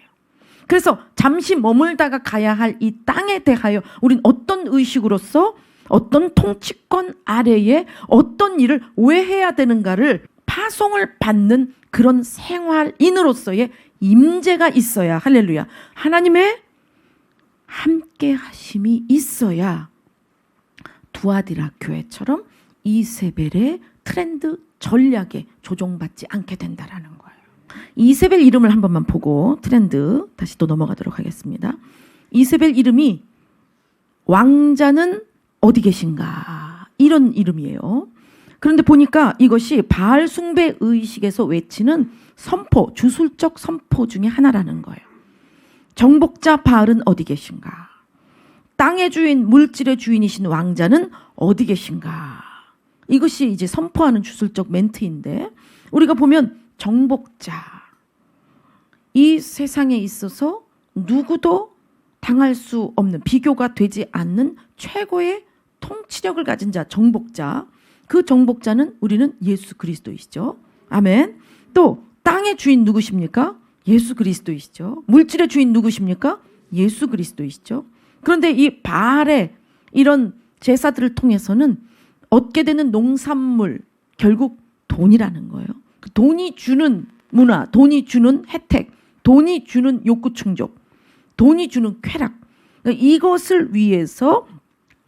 그래서 잠시 머물다가 가야 할 이 땅에 대하여 우린 어떤 의식으로서 어떤 통치권 아래에 어떤 일을 왜 해야 되는가를 파송을 받는 그런 생활인으로서의 임재가 있어야, 할렐루야, 하나님의 함께 하심이 있어야 두아디라 교회처럼 이세벨의 트렌드 전략에 조종받지 않게 된다라는 거예요. 이세벨 이름을 한 번만 보고 트렌드 다시 또 넘어가도록 하겠습니다. 이세벨 이름이 왕자는 어디 계신가, 이런 이름이에요. 그런데 보니까 이것이 바알 숭배 의식에서 외치는 선포, 주술적 선포 중에 하나라는 거예요. 정복자 바알은 어디 계신가, 땅의 주인, 물질의 주인이신 왕자는 어디 계신가, 이것이 이제 선포하는 주술적 멘트인데, 우리가 보면 정복자, 이 세상에 있어서 누구도 당할 수 없는, 비교가 되지 않는 최고의 통치력을 가진 자, 정복자. 그 정복자는 우리는 예수 그리스도이시죠. 아멘. 또 땅의 주인 누구십니까? 예수 그리스도이시죠. 물질의 주인 누구십니까? 예수 그리스도이시죠. 그런데 이 바알의 이런 제사들을 통해서는 얻게 되는 농산물, 결국 돈이라는 거예요. 그 돈이 주는 문화, 돈이 주는 혜택, 돈이 주는 욕구 충족, 돈이 주는 쾌락, 그러니까 이것을 위해서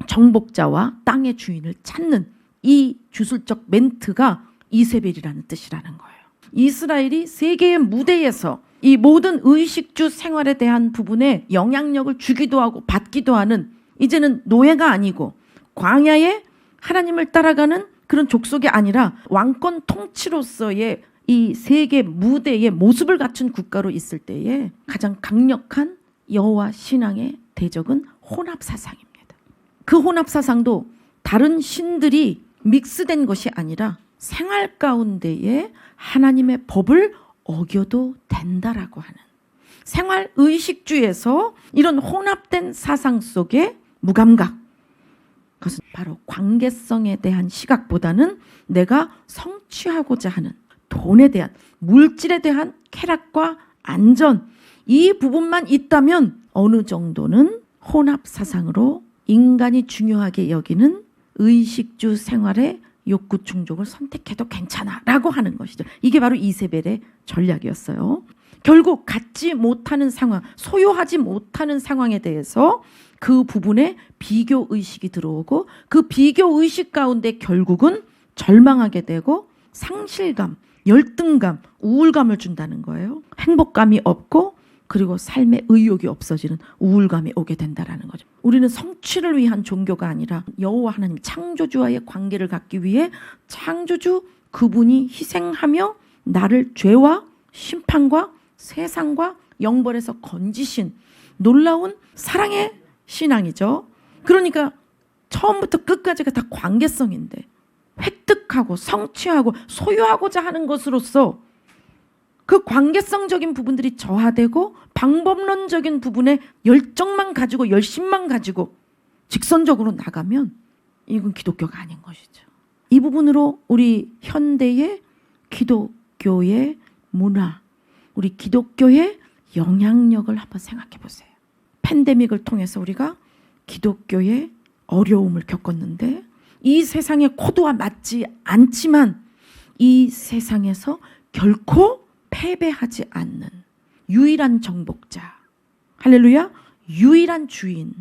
정복자와 땅의 주인을 찾는 이 주술적 멘트가 이세벨이라는 뜻이라는 거예요. 이스라엘이 세계의 무대에서 이 모든 의식주 생활에 대한 부분에 영향력을 주기도 하고 받기도 하는, 이제는 노예가 아니고 광야에 하나님을 따라가는 그런 족속이 아니라 왕권 통치로서의 이 세계 무대의 모습을 갖춘 국가로 있을 때에 가장 강력한 여호와 신앙의 대적은 혼합 사상입니다. 그 혼합 사상도 다른 신들이 믹스된 것이 아니라 생활 가운데에 하나님의 법을 어겨도 된다라고 하는, 생활 의식주에서 이런 혼합된 사상 속에 무감각, 그것은 바로 관계성에 대한 시각보다는 내가 성취하고자 하는 돈에 대한, 물질에 대한 쾌락과 안전, 이 부분만 있다면 어느 정도는 혼합 사상으로 인간이 중요하게 여기는 의식주 생활의 욕구 충족을 선택해도 괜찮아라고 하는 것이죠. 이게 바로 이세벨의 전략이었어요. 결국 갖지 못하는 상황, 소유하지 못하는 상황에 대해서 그 부분에 비교 의식이 들어오고, 그 비교 의식 가운데 결국은 절망하게 되고 상실감, 열등감, 우울감을 준다는 거예요. 행복감이 없고 그리고 삶의 의욕이 없어지는 우울감이 오게 된다라는 거죠. 우리는 성취를 위한 종교가 아니라 여호와 하나님 창조주와의 관계를 갖기 위해 창조주 그분이 희생하며 나를 죄와 심판과 세상과 영벌에서 건지신 놀라운 사랑의 신앙이죠. 그러니까 처음부터 끝까지가 다 관계성인데, 획득하고 성취하고 소유하고자 하는 것으로서 그 관계성적인 부분들이 저하되고 방법론적인 부분에 열정만 가지고 열심만 가지고 직선적으로 나가면 이건 기독교가 아닌 것이죠. 이 부분으로 우리 현대의 기독교의 문화, 우리 기독교의 영향력을 한번 생각해 보세요. 팬데믹을 통해서 우리가 기독교의 어려움을 겪었는데, 이 세상의 코드와 맞지 않지만 이 세상에서 결코 패배하지 않는 유일한 정복자, 할렐루야, 유일한 주인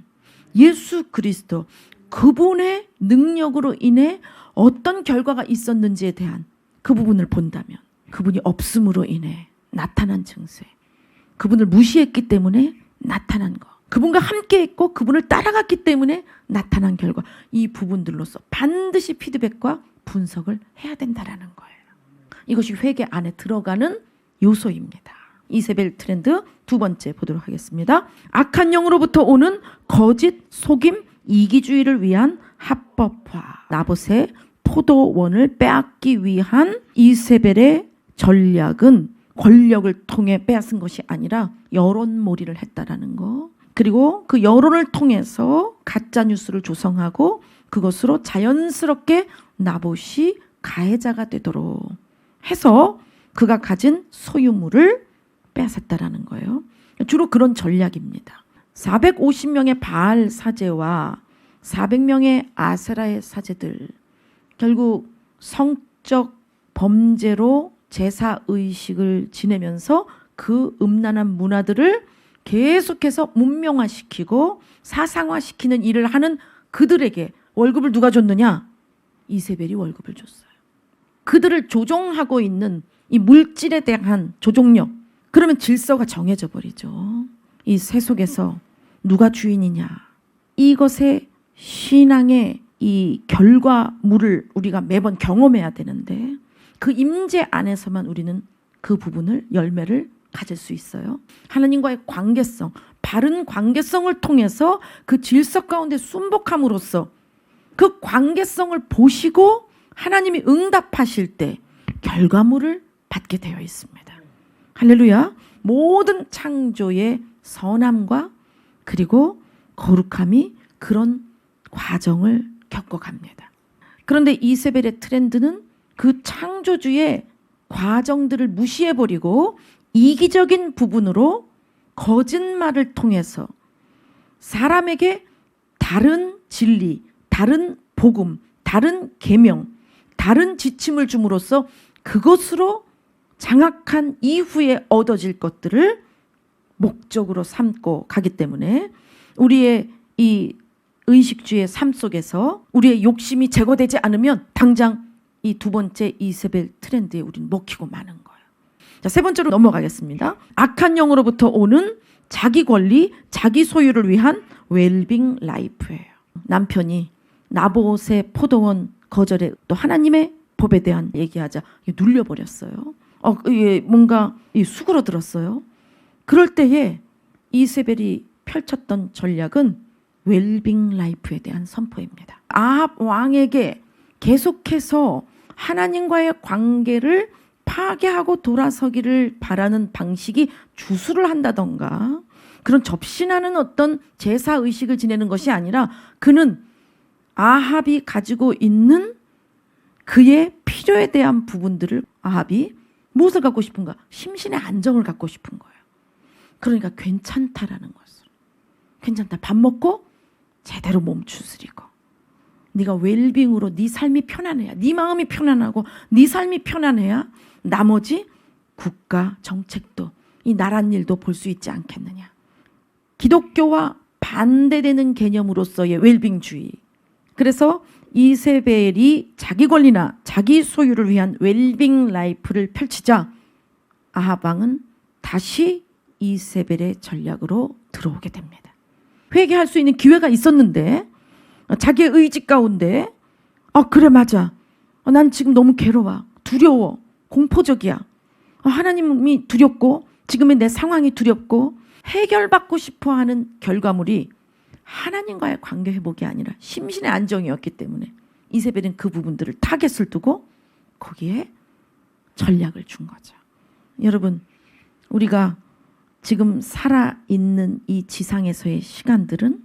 예수 그리스도, 그분의 능력으로 인해 어떤 결과가 있었는지에 대한 그 부분을 본다면, 그분이 없음으로 인해 나타난 증세, 그분을 무시했기 때문에 나타난 것, 그분과 함께 했고 그분을 따라갔기 때문에 나타난 결과, 이 부분들로서 반드시 피드백과 분석을 해야 된다라는 거예요. 이것이 회개 안에 들어가는 요소입니다. 이세벨 트렌드 두 번째 보도록 하겠습니다. 악한 영으로부터 오는 거짓, 속임, 이기주의를 위한 합법화. 나봇의 포도원을 빼앗기 위한 이세벨의 전략은 권력을 통해 빼앗은 것이 아니라 여론몰이를 했다라는 거. 그리고 그 여론을 통해서 가짜 뉴스를 조성하고 그것으로 자연스럽게 나봇이 가해자가 되도록 해서 그가 가진 소유물을 빼앗았다라는 거예요. 주로 그런 전략입니다. 450명의 바알 사제와 400명의 아세라의 사제들, 결국 성적 범죄로 제사 의식을 지내면서 그 음란한 문화들을 계속해서 문명화시키고 사상화시키는 일을 하는 그들에게 월급을 누가 줬느냐? 이세벨이 월급을 줬어요. 그들을 조종하고 있는 이 물질에 대한 조종력, 그러면 질서가 정해져 버리죠. 이 세속에서 누가 주인이냐, 이것의 신앙의 이 결과물을 우리가 매번 경험해야 되는데, 그 임재 안에서만 우리는 그 부분을, 열매를 가질 수 있어요. 하나님과의 관계성, 바른 관계성을 통해서 그 질서 가운데 순복함으로써 그 관계성을 보시고 하나님이 응답하실 때 결과물을 받게 되어 있습니다. 할렐루야. 모든 창조의 선함과 그리고 거룩함이 그런 과정을 겪어갑니다. 그런데 이세벨의 트렌드는 그 창조주의 과정들을 무시해버리고 이기적인 부분으로 거짓말을 통해서 사람에게 다른 진리, 다른 복음, 다른 계명, 다른 지침을 줌으로써 그것으로 장악한 이후에 얻어질 것들을 목적으로 삼고 가기 때문에 우리의 이 의식주의 삶 속에서 우리의 욕심이 제거되지 않으면 당장 이 두 번째 이세벨 트렌드에 우리는 먹히고 마는 거예요. 자, 세 번째로 넘어가겠습니다. 악한 영으로부터 오는 자기 권리, 자기 소유를 위한 웰빙 라이프예요. 남편이 나봇의 포도원 거절에 또 하나님의 법에 대한 얘기하자 눌려버렸어요. 뭔가 수그러들었어요. 그럴 때에 이세벨이 펼쳤던 전략은 웰빙 라이프에 대한 선포입니다. 아합 왕에게 계속해서 하나님과의 관계를 파괴하고 돌아서기를 바라는 방식이 주술을 한다던가 그런 접신하는 어떤 제사의식을 지내는 것이 아니라 그는 아합이 가지고 있는 그의 필요에 대한 부분들을 아합이 무엇을 갖고 싶은가? 심신의 안정을 갖고 싶은 거예요. 그러니까 괜찮다라는 것을. 괜찮다. 밥 먹고 제대로 몸 추스리고 네가 웰빙으로 네 삶이 편안해야 네 마음이 편안하고 네 삶이 편안해야 나머지 국가 정책도 이 나란 일도 볼 수 있지 않겠느냐. 기독교와 반대되는 개념으로서의 웰빙주의. 그래서 이세벨이 자기 권리나 자기 소유를 위한 웰빙 라이프를 펼치자 아합 왕은 다시 이세벨의 전략으로 들어오게 됩니다. 회개할 수 있는 기회가 있었는데 자기의 의지 가운데 그래 맞아. 난 지금 너무 괴로워. 두려워. 공포적이야. 하나님이 두렵고 지금의 내 상황이 두렵고 해결받고 싶어하는 결과물이 하나님과의 관계 회복이 아니라 심신의 안정이었기 때문에 이세벨은 그 부분들을 타겟을 두고 거기에 전략을 준 거죠. 여러분 우리가 지금 살아있는 이 지상에서의 시간들은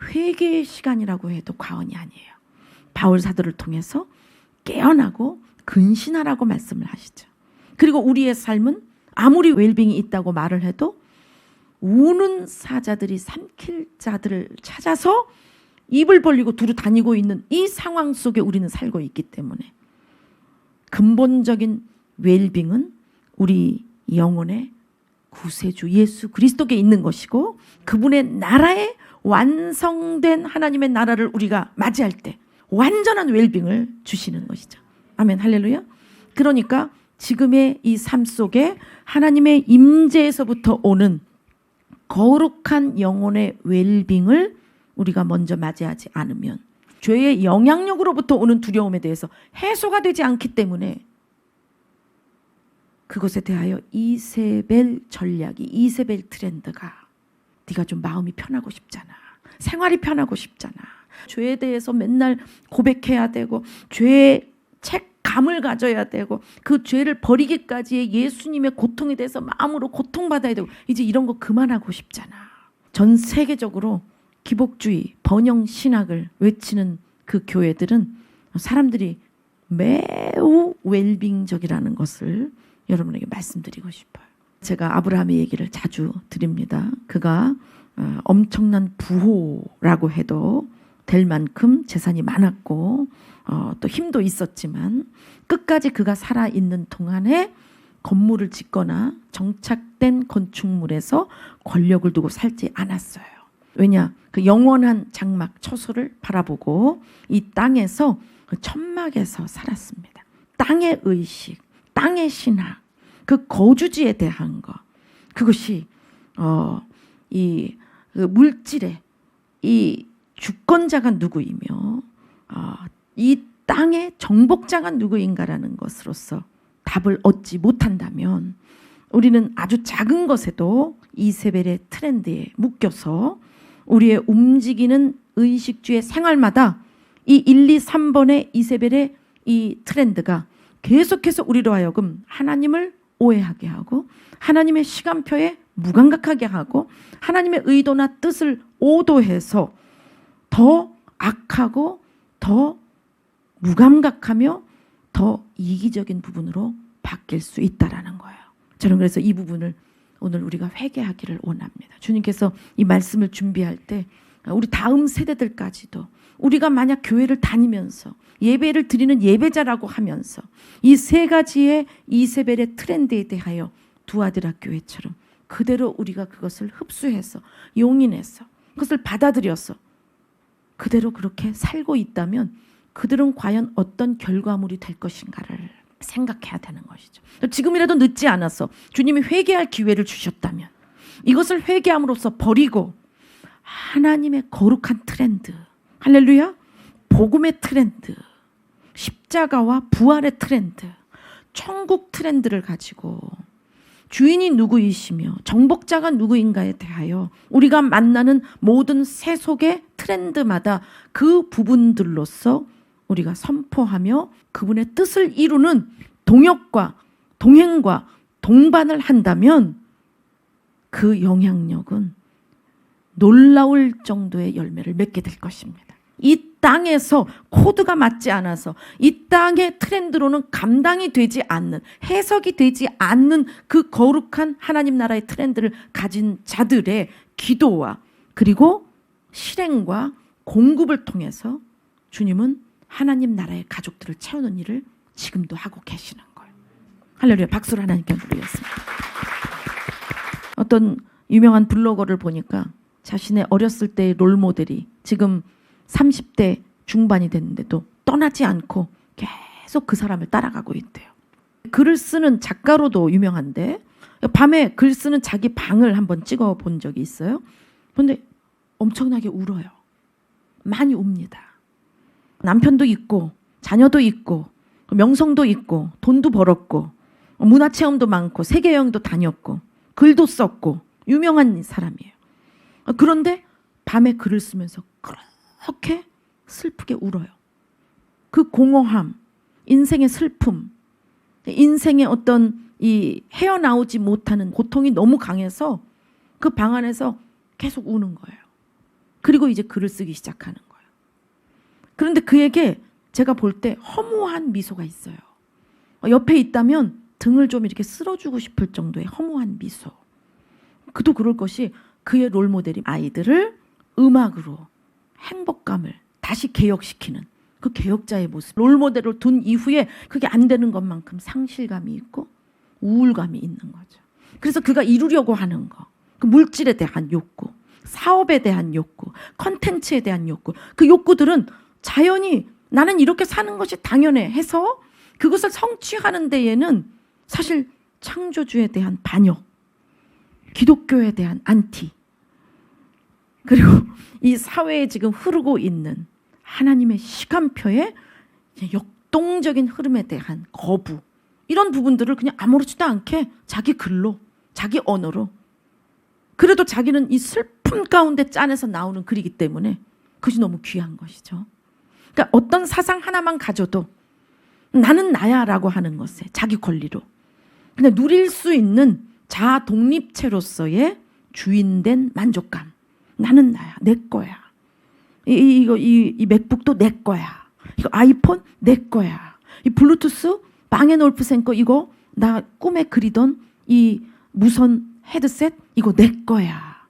회개의 시간이라고 해도 과언이 아니에요. 바울 사도를 통해서 깨어나고 근신하라고 말씀을 하시죠. 그리고 우리의 삶은 아무리 웰빙이 있다고 말을 해도 우는 사자들이 삼킬 자들을 찾아서 입을 벌리고 두루 다니고 있는 이 상황 속에 우리는 살고 있기 때문에 근본적인 웰빙은 우리 영혼의 구세주 예수 그리스도께 있는 것이고 그분의 나라에 완성된 하나님의 나라를 우리가 맞이할 때 완전한 웰빙을 주시는 것이죠. 아멘 할렐루야. 그러니까 지금의 이 삶 속에 하나님의 임재에서부터 오는 거룩한 영혼의 웰빙을 우리가 먼저 맞이하지 않으면 죄의 영향력으로부터 오는 두려움에 대해서 해소가 되지 않기 때문에 그것에 대하여 이세벨 전략이 이세벨 트렌드가 네가 좀 마음이 편하고 싶잖아. 생활이 편하고 싶잖아. 죄에 대해서 맨날 고백해야 되고 죄의 책감을 가져야 되고 그 죄를 버리기까지의 예수님의 고통에 대해서 마음으로 고통받아야 되고 이제 이런 거 그만하고 싶잖아. 전 세계적으로 기복주의, 번영 신학을 외치는 그 교회들은 사람들이 매우 웰빙적이라는 것을 여러분에게 말씀드리고 싶어요. 제가 아브라함의 얘기를 자주 드립니다. 그가 엄청난 부호라고 해도 될 만큼 재산이 많았고 또 힘도 있었지만 끝까지 그가 살아있는 동안에 건물을 짓거나 정착된 건축물에서 권력을 두고 살지 않았어요. 왜냐? 그 영원한 장막 처소를 바라보고 이 땅에서 그 천막에서 살았습니다. 땅의 의식, 땅의 신학, 그 거주지에 대한 것, 그것이 이 물질의 이 주권자가 누구이며 이 땅의 정복자가 누구인가라는 것으로서 답을 얻지 못한다면 우리는 아주 작은 것에도 이세벨의 트렌드에 묶여서 우리의 움직이는 의식주의 생활마다 이 1, 2, 3번의 이세벨의 이 트렌드가 계속해서 우리로 하여금 하나님을 오해하게 하고 하나님의 시간표에 무감각하게 하고 하나님의 의도나 뜻을 오도해서 더 악하고 더 무감각하며 더 이기적인 부분으로 바뀔 수 있다라는 거예요. 저는 그래서 이 부분을 오늘 우리가 회개하기를 원합니다. 주님께서 이 말씀을 준비할 때 우리 다음 세대들까지도 우리가 만약 교회를 다니면서 예배를 드리는 예배자라고 하면서 이 세 가지의 이세벨의 트렌드에 대하여 두아드라 교회처럼 그대로 우리가 그것을 흡수해서 용인해서 그것을 받아들여서 그대로 그렇게 살고 있다면 그들은 과연 어떤 결과물이 될 것인가를 생각해야 되는 것이죠. 지금이라도 늦지 않아서 주님이 회개할 기회를 주셨다면 이것을 회개함으로써 버리고 하나님의 거룩한 트렌드, 할렐루야, 복음의 트렌드, 십자가와 부활의 트렌드, 천국 트렌드를 가지고 주인이 누구이시며 정복자가 누구인가에 대하여 우리가 만나는 모든 세속의 트렌드마다 그 부분들로서 우리가 선포하며 그분의 뜻을 이루는 동역과 동행과 동반을 한다면 그 영향력은 놀라울 정도의 열매를 맺게 될 것입니다. 이 땅에서 코드가 맞지 않아서 이 땅의 트렌드로는 감당이 되지 않는, 해석이 되지 않는 그 거룩한 하나님 나라의 트렌드를 가진 자들의 기도와 그리고 실행과 공급을 통해서 주님은 하나님 나라의 가족들을 채우는 일을 지금도 하고 계시는 거예요. 할렐루야, 박수를 하나님께 드리겠습니다. 어떤 유명한 블로거를 보니까 자신의 어렸을 때의 롤모델이 지금 30대 중반이 됐는데도 떠나지 않고 계속 그 사람을 따라가고 있대요. 글을 쓰는 작가로도 유명한데 밤에 글 쓰는 자기 방을 한번 찍어 본 적이 있어요. 그런데 엄청나게 울어요. 많이 웁니다. 남편도 있고 자녀도 있고 명성도 있고 돈도 벌었고 문화체험도 많고 세계여행도 다녔고 글도 썼고 유명한 사람이에요. 그런데 밤에 글을 쓰면서 그렇게 슬프게 울어요. 그 공허함, 인생의 슬픔, 인생의 어떤 이 헤어나오지 못하는 고통이 너무 강해서 그 방 안에서 계속 우는 거예요. 그리고 이제 글을 쓰기 시작하는 거예요. 그런데 그에게 제가 볼 때 허무한 미소가 있어요. 옆에 있다면 등을 좀 이렇게 쓸어주고 싶을 정도의 허무한 미소. 그도 그럴 것이 그의 롤모델이 아이들을 음악으로 행복감을 다시 개혁시키는 그 개혁자의 모습. 롤모델을 둔 이후에 그게 안 되는 것만큼 상실감이 있고 우울감이 있는 거죠. 그래서 그가 이루려고 하는 거, 그 물질에 대한 욕구, 사업에 대한 욕구, 컨텐츠에 대한 욕구, 그 욕구들은 자연히 나는 이렇게 사는 것이 당연해 해서 그것을 성취하는 데에는 사실 창조주에 대한 반역, 기독교에 대한 안티, 그리고 이 사회에 지금 흐르고 있는 하나님의 시간표의 역동적인 흐름에 대한 거부, 이런 부분들을 그냥 아무렇지도 않게 자기 글로, 자기 언어로, 그래도 자기는 이 슬픔 가운데 짜내서 나오는 글이기 때문에 그것이 너무 귀한 것이죠. 그러니까 어떤 사상 하나만 가져도 나는 나야라고 하는 것에 자기 권리로 그냥 누릴 수 있는 자아 독립체로서의 주인된 만족감. 나는 나야, 내 거야. 이 맥북도 내 거야. 이거 아이폰 내 거야. 이 블루투스 방앤올프센 거 이거 나 꿈에 그리던 이 무선 헤드셋 이거 내 거야.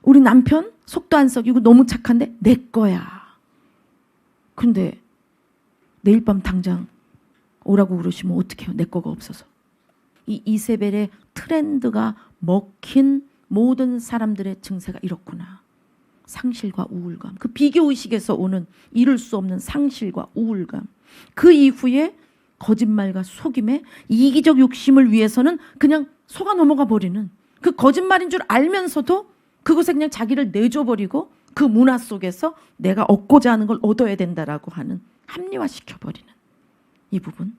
우리 남편 속도 안 썩이고 너무 착한데 내 거야. 근데 내일 밤 당장 오라고 그러시면 어떡해요? 내 거가 없어서. 이 이세벨의 트렌드가 먹힌 모든 사람들의 증세가 이렇구나. 상실과 우울감. 그 비교의식에서 오는 이룰 수 없는 상실과 우울감. 그 이후에 거짓말과 속임에 이기적 욕심을 위해서는 그냥 속아 넘어가 버리는, 그 거짓말인 줄 알면서도 그것에 그냥 자기를 내줘버리고 그 문화 속에서 내가 얻고자 하는 걸 얻어야 된다라고 하는, 합리화시켜버리는 이 부분.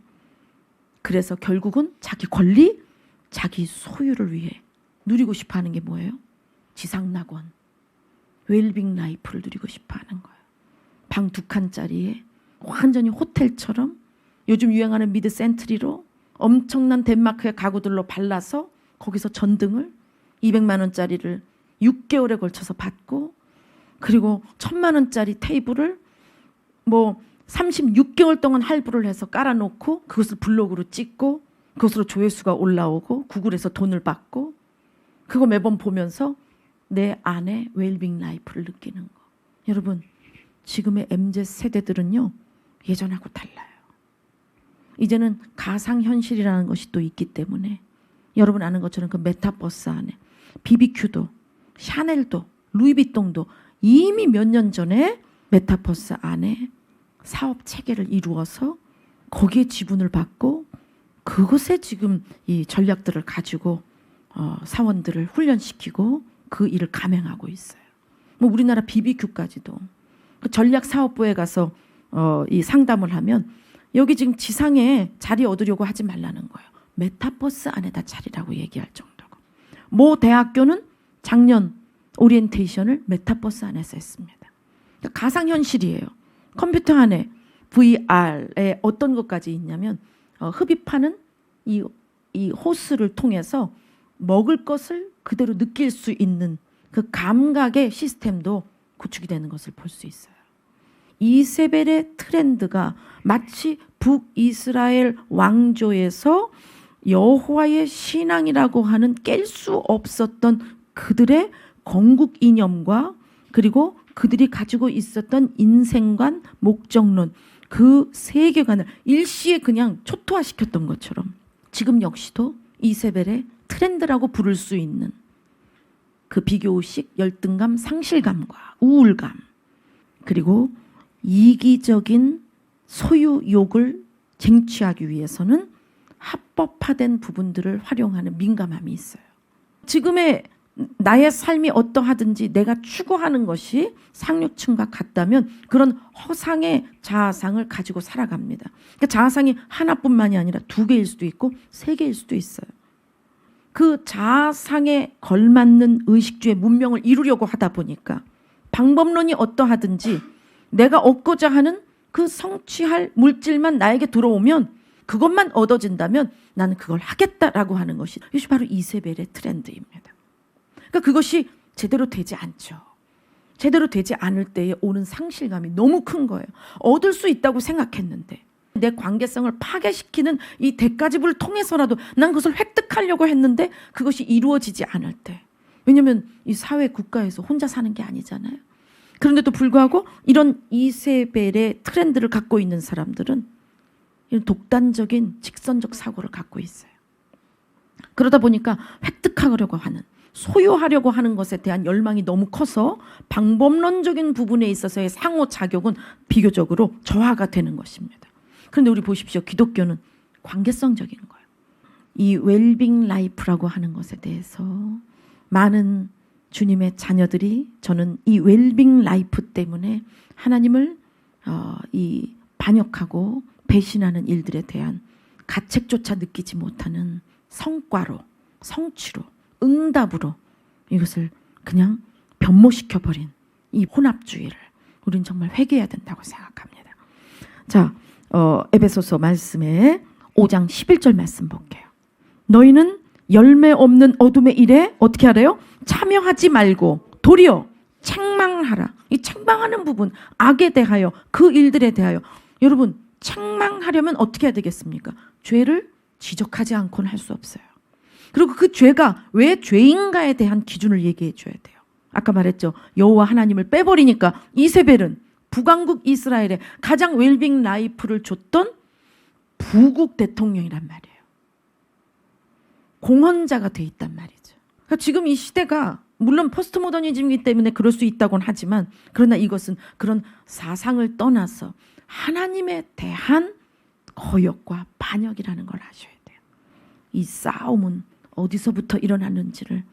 그래서 결국은 자기 권리, 자기 소유를 위해 누리고 싶어하는 게 뭐예요? 지상낙원, 웰빙 라이프를 누리고 싶어하는 거예요. 방 2칸짜리에 완전히 호텔처럼 요즘 유행하는 미드 센트리로 엄청난 덴마크의 가구들로 발라서 거기서 전등을 200만 원짜리를 6개월에 걸쳐서 받고, 그리고 1000만 원짜리 테이블을 뭐 36개월 동안 할부를 해서 깔아놓고 그것을 블로그로 찍고 그것으로 조회수가 올라오고 구글에서 돈을 받고, 그거 매번 보면서 내 안에 웰빙 라이프를 느끼는 거. 여러분, 지금의 MZ 세대들은요, 예전하고 달라요. 이제는 가상현실이라는 것이 또 있기 때문에 여러분 아는 것처럼 그 메타버스 안에 BBQ도 샤넬도 루이비통도 이미 몇 년 전에 메타버스 안에 사업 체계를 이루어서 거기에 지분을 받고 그것에 지금 이 전략들을 가지고 사원들을 훈련시키고 그 일을 감행하고 있어요. 뭐 우리나라 BBQ까지도 그 전략사업부에 가서 이 상담을 하면 여기 지금 지상에 자리 얻으려고 하지 말라는 거예요. 메타버스 안에다 차리라고 얘기할 정도고. 모 대학교는 작년 오리엔테이션을 메타버스 안에서 했습니다. 그러니까 가상현실이에요. 컴퓨터 안에 VR에 어떤 것까지 있냐면 흡입하는 이 호스를 통해서 먹을 것을 그대로 느낄 수 있는 그 감각의 시스템도 구축이 되는 것을 볼 수 있어요. 이세벨의 트렌드가 마치 북이스라엘 왕조에서 여호와의 신앙이라고 하는 깰 수 없었던 그들의 건국 이념과 그리고 그들이 가지고 있었던 인생관, 목적론, 그 세계관을 일시에 그냥 초토화시켰던 것처럼 지금 역시도 이세벨의 트렌드라고 부를 수 있는 그 비교의식, 열등감, 상실감과 우울감, 그리고 이기적인 소유욕을 쟁취하기 위해서는 합법화된 부분들을 활용하는 민감함이 있어요. 지금의 나의 삶이 어떠하든지 내가 추구하는 것이 상류층과 같다면 그런 허상의 자아상을 가지고 살아갑니다. 그러니까 자아상이 하나뿐만이 아니라 2개일 수도 있고 3개일 수도 있어요. 그 자아상에 걸맞는 의식주의 문명을 이루려고 하다 보니까 방법론이 어떠하든지 내가 얻고자 하는 그 성취할 물질만 나에게 들어오면 그것만 얻어진다면 나는 그걸 하겠다라고 하는 것이 이것이 바로 이세벨의 트렌드입니다. 그러니까 그것이 제대로 되지 않죠. 제대로 되지 않을 때에 오는 상실감이 너무 큰 거예요. 얻을 수 있다고 생각했는데 내 관계성을 파괴시키는 이 대가집을 통해서라도 난 그것을 획득하려고 했는데 그것이 이루어지지 않을 때, 왜냐하면 이 사회 국가에서 혼자 사는 게 아니잖아요. 그런데도 불구하고 이런 이세벨의 트렌드를 갖고 있는 사람들은 이런 독단적인 직선적 사고를 갖고 있어요. 그러다 보니까 획득하려고 하는, 소유하려고 하는 것에 대한 열망이 너무 커서 방법론적인 부분에 있어서의 상호작용은 비교적으로 저하가 되는 것입니다. 그런데 우리 보십시오. 기독교는 관계성적인 거예요. 이 웰빙 라이프라고 하는 것에 대해서 많은 주님의 자녀들이 저는 이 웰빙 라이프 때문에 하나님을 이 반역하고 배신하는 일들에 대한 가책조차 느끼지 못하는 성과로, 성취로, 응답으로 이것을 그냥 변모시켜버린 이 혼합주의를 우리는 정말 회개해야 된다고 생각합니다. 자, 에베소서 말씀에 5장 11절 말씀 볼게요. 너희는 열매 없는 어둠의 일에 어떻게 하래요? 참여하지 말고 도리어 책망하라. 이 책망하는 부분, 악에 대하여, 그 일들에 대하여. 여러분, 책망하려면 어떻게 해야 되겠습니까? 죄를 지적하지 않고는 할 수 없어요. 그리고 그 죄가 왜 죄인가에 대한 기준을 얘기해 줘야 돼요. 아까 말했죠. 여호와 하나님을 빼버리니까 이세벨은 북왕국 이스라엘에 가장 웰빙 라이프를 줬던 부국 대통령이란 말이에요. 공헌자가 돼 있단 말이죠. 그러니까 지금 이 시대가 물론 포스트 모더니즘이기 때문에 그럴 수 있다고는 하지만, 그러나 이것은 그런 사상을 떠나서 하나님에 대한 거역과 반역이라는 걸 아셔야 돼요. 이 싸움은 어디서부터 일어났는지를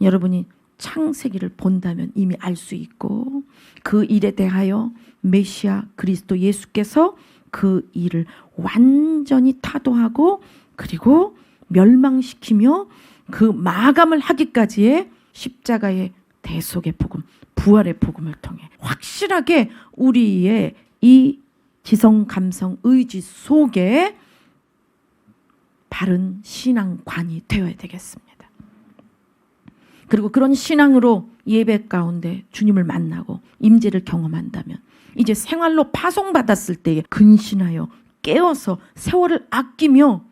여러분이 창세기를 본다면 이미 알 수 있고, 그 일에 대하여 메시아 그리스도 예수께서 그 일을 완전히 타도하고 그리고 멸망시키며 그 마감을 하기까지의 십자가의 대속의 복음, 부활의 복음을 통해 확실하게 우리의 이 지성, 감성, 의지 속에 바른 신앙관이 되어야 되겠습니다. 그리고 그런 신앙으로 예배 가운데 주님을 만나고 임재를 경험한다면 이제 생활로 파송받았을 때에 근신하여 깨어서 세월을 아끼며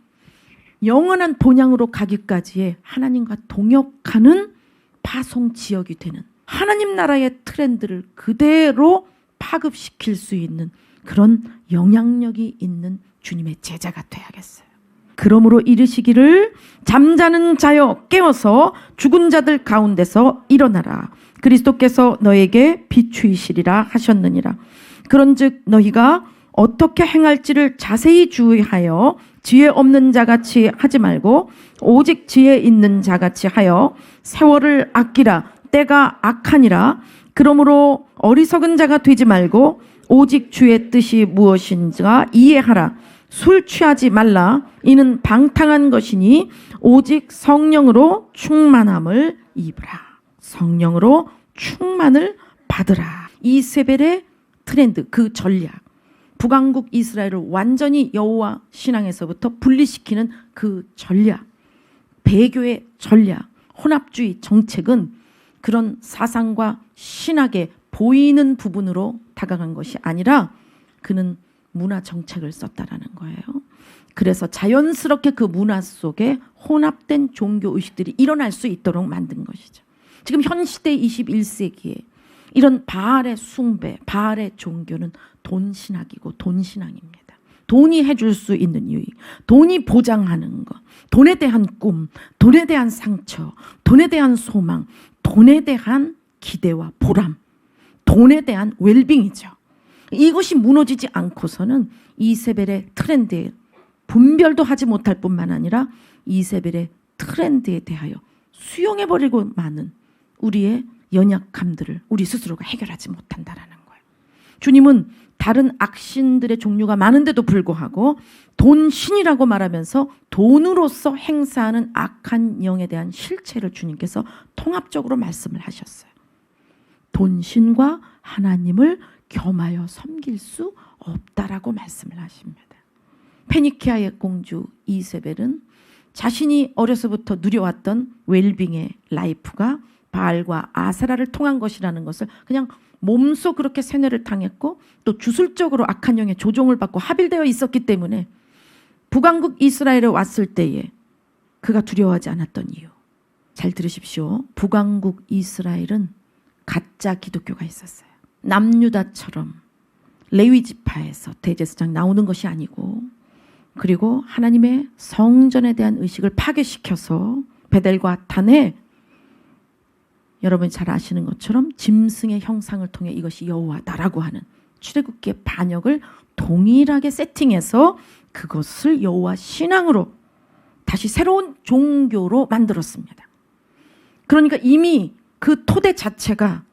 영원한 본향으로 가기까지의 하나님과 동역하는 파송 지역이 되는 하나님 나라의 트렌드를 그대로 파급시킬 수 있는 그런 영향력이 있는 주님의 제자가 돼야겠어요. 그러므로 이르시기를 잠자는 자여 깨어서 죽은 자들 가운데서 일어나라. 그리스도께서 너에게 비추이시리라 하셨느니라. 그런즉 너희가 어떻게 행할지를 자세히 주의하여 지혜 없는 자같이 하지 말고 오직 지혜 있는 자같이 하여 세월을 아끼라. 때가 악하니라. 그러므로 어리석은 자가 되지 말고 오직 주의 뜻이 무엇인가 이해하라. 술 취하지 말라. 이는 방탕한 것이니 오직 성령으로 충만함을 입으라. 성령으로 충만을 받으라. 이세벨의 트렌드, 그 전략, 북왕국 이스라엘을 완전히 여호와 신앙에서부터 분리시키는 그 전략, 배교의 전략, 혼합주의 정책은 그런 사상과 신학에 보이는 부분으로 다가간 것이 아니라 그는 문화 정책을 썼다라는 거예요. 그래서 자연스럽게 그 문화 속에 혼합된 종교 의식들이 일어날 수 있도록 만든 것이죠. 지금 현 시대 21세기에 이런 바알의 숭배, 바알의 종교는 돈신학이고 돈신앙입니다. 돈이 해줄 수 있는 유익, 돈이 보장하는 것, 돈에 대한 꿈, 돈에 대한 상처, 돈에 대한 소망, 돈에 대한 기대와 보람, 돈에 대한 웰빙이죠. 이것이 무너지지 않고서는 이세벨의 트렌드에 분별도 하지 못할 뿐만 아니라 이세벨의 트렌드에 대하여 수용해버리고 마는 우리의 연약함들을 우리 스스로가 해결하지 못한다라는 거예요. 주님은 다른 악신들의 종류가 많은데도 불구하고 돈신이라고 말하면서 돈으로서 행사하는 악한 영에 대한 실체를 주님께서 통합적으로 말씀을 하셨어요. 돈신과 하나님을 겸하여 섬길 수 없다라고 말씀을 하십니다. 페니키아의 공주 이세벨은 자신이 어려서부터 누려왔던 웰빙의 라이프가 바알과 아세라를 통한 것이라는 것을 그냥 몸소 그렇게 세뇌를 당했고 또 주술적으로 악한 영의 조종을 받고 합일되어 있었기 때문에 북왕국 이스라엘에 왔을 때에 그가 두려워하지 않았던 이유. 잘 들으십시오. 북왕국 이스라엘은 가짜 기독교가 있었어요. 남유다처럼 레위 지파에서 대제사장 나오는 것이 아니고 그리고 하나님의 성전에 대한 의식을 파괴시켜서 베델과 단에 여러분이 잘 아시는 것처럼 짐승의 형상을 통해 이것이 여호와다라고 하는 출애굽기의 반역을 동일하게 세팅해서 그것을 여호와 신앙으로 다시 새로운 종교로 만들었습니다. 그러니까 이미 그 토대 자체가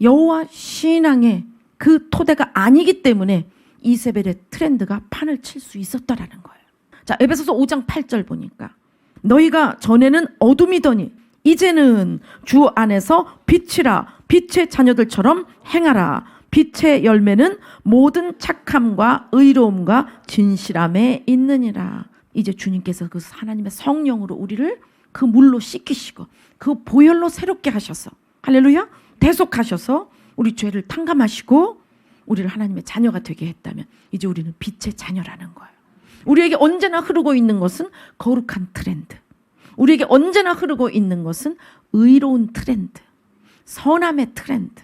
여호와 신앙의 그 토대가 아니기 때문에 이세벨의 트렌드가 판을 칠 수 있었다라는 거예요. 자, 에베소서 5장 8절 보니까 너희가 전에는 어둠이더니 이제는 주 안에서 빛이라. 빛의 자녀들처럼 행하라. 빛의 열매는 모든 착함과 의로움과 진실함에 있느니라. 이제 주님께서 그 하나님의 성령으로 우리를 그 물로 씻기시고 그 보혈로 새롭게 하셔서 할렐루야 대속하셔서 우리 죄를 탕감하시고 우리를 하나님의 자녀가 되게 했다면 이제 우리는 빛의 자녀라는 거예요. 우리에게 언제나 흐르고 있는 것은 거룩한 트렌드, 우리에게 언제나 흐르고 있는 것은 의로운 트렌드, 선함의 트렌드,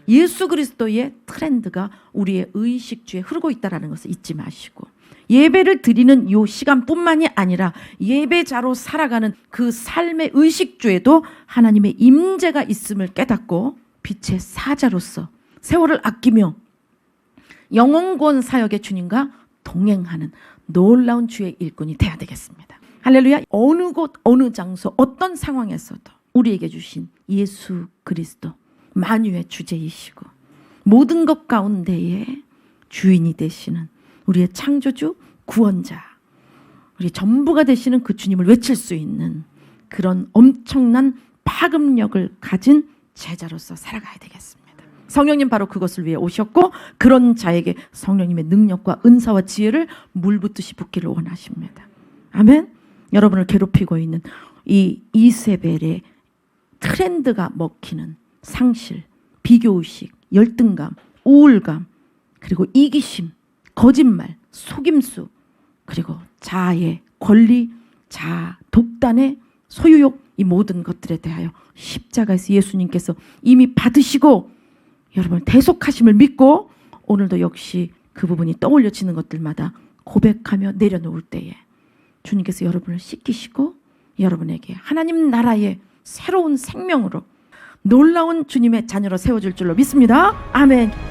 예수 그리스도의 트렌드가 우리의 의식주에 흐르고 있다는 것을 잊지 마시고 예배를 드리는 이 시간뿐만이 아니라 예배자로 살아가는 그 삶의 의식주에도 하나님의 임재가 있음을 깨닫고 빛의 사자로서 세월을 아끼며 영혼구원 사역의 주님과 동행하는 놀라운 주의 일꾼이 돼야 되겠습니다. 할렐루야. 어느 곳 어느 장소 어떤 상황에서도 우리에게 주신 예수 그리스도 만유의 주제이시고 모든 것 가운데에 주인이 되시는 우리의 창조주 구원자, 우리 전부가 되시는 그 주님을 외칠 수 있는 그런 엄청난 파급력을 가진 제자로서 살아가야 되겠습니다. 성령님 바로 그것을 위해 오셨고 그런 자에게 성령님의 능력과 은사와 지혜를 물붓듯이 붓기를 원하십니다. 아멘. 여러분을 괴롭히고 있는 이 이세벨의 트렌드가 먹히는 상실, 비교의식, 열등감, 우울감, 그리고 이기심, 거짓말, 속임수, 그리고 자아의 권리, 자아, 독단의 소유욕, 이 모든 것들에 대하여 십자가에서 예수님께서 이미 받으시고 여러분 대속하심을 믿고 오늘도 역시 그 부분이 떠올려지는 것들마다 고백하며 내려놓을 때에 주님께서 여러분을 씻기시고 여러분에게 하나님 나라의 새로운 생명으로 놀라운 주님의 자녀로 세워줄 줄로 믿습니다. 아멘.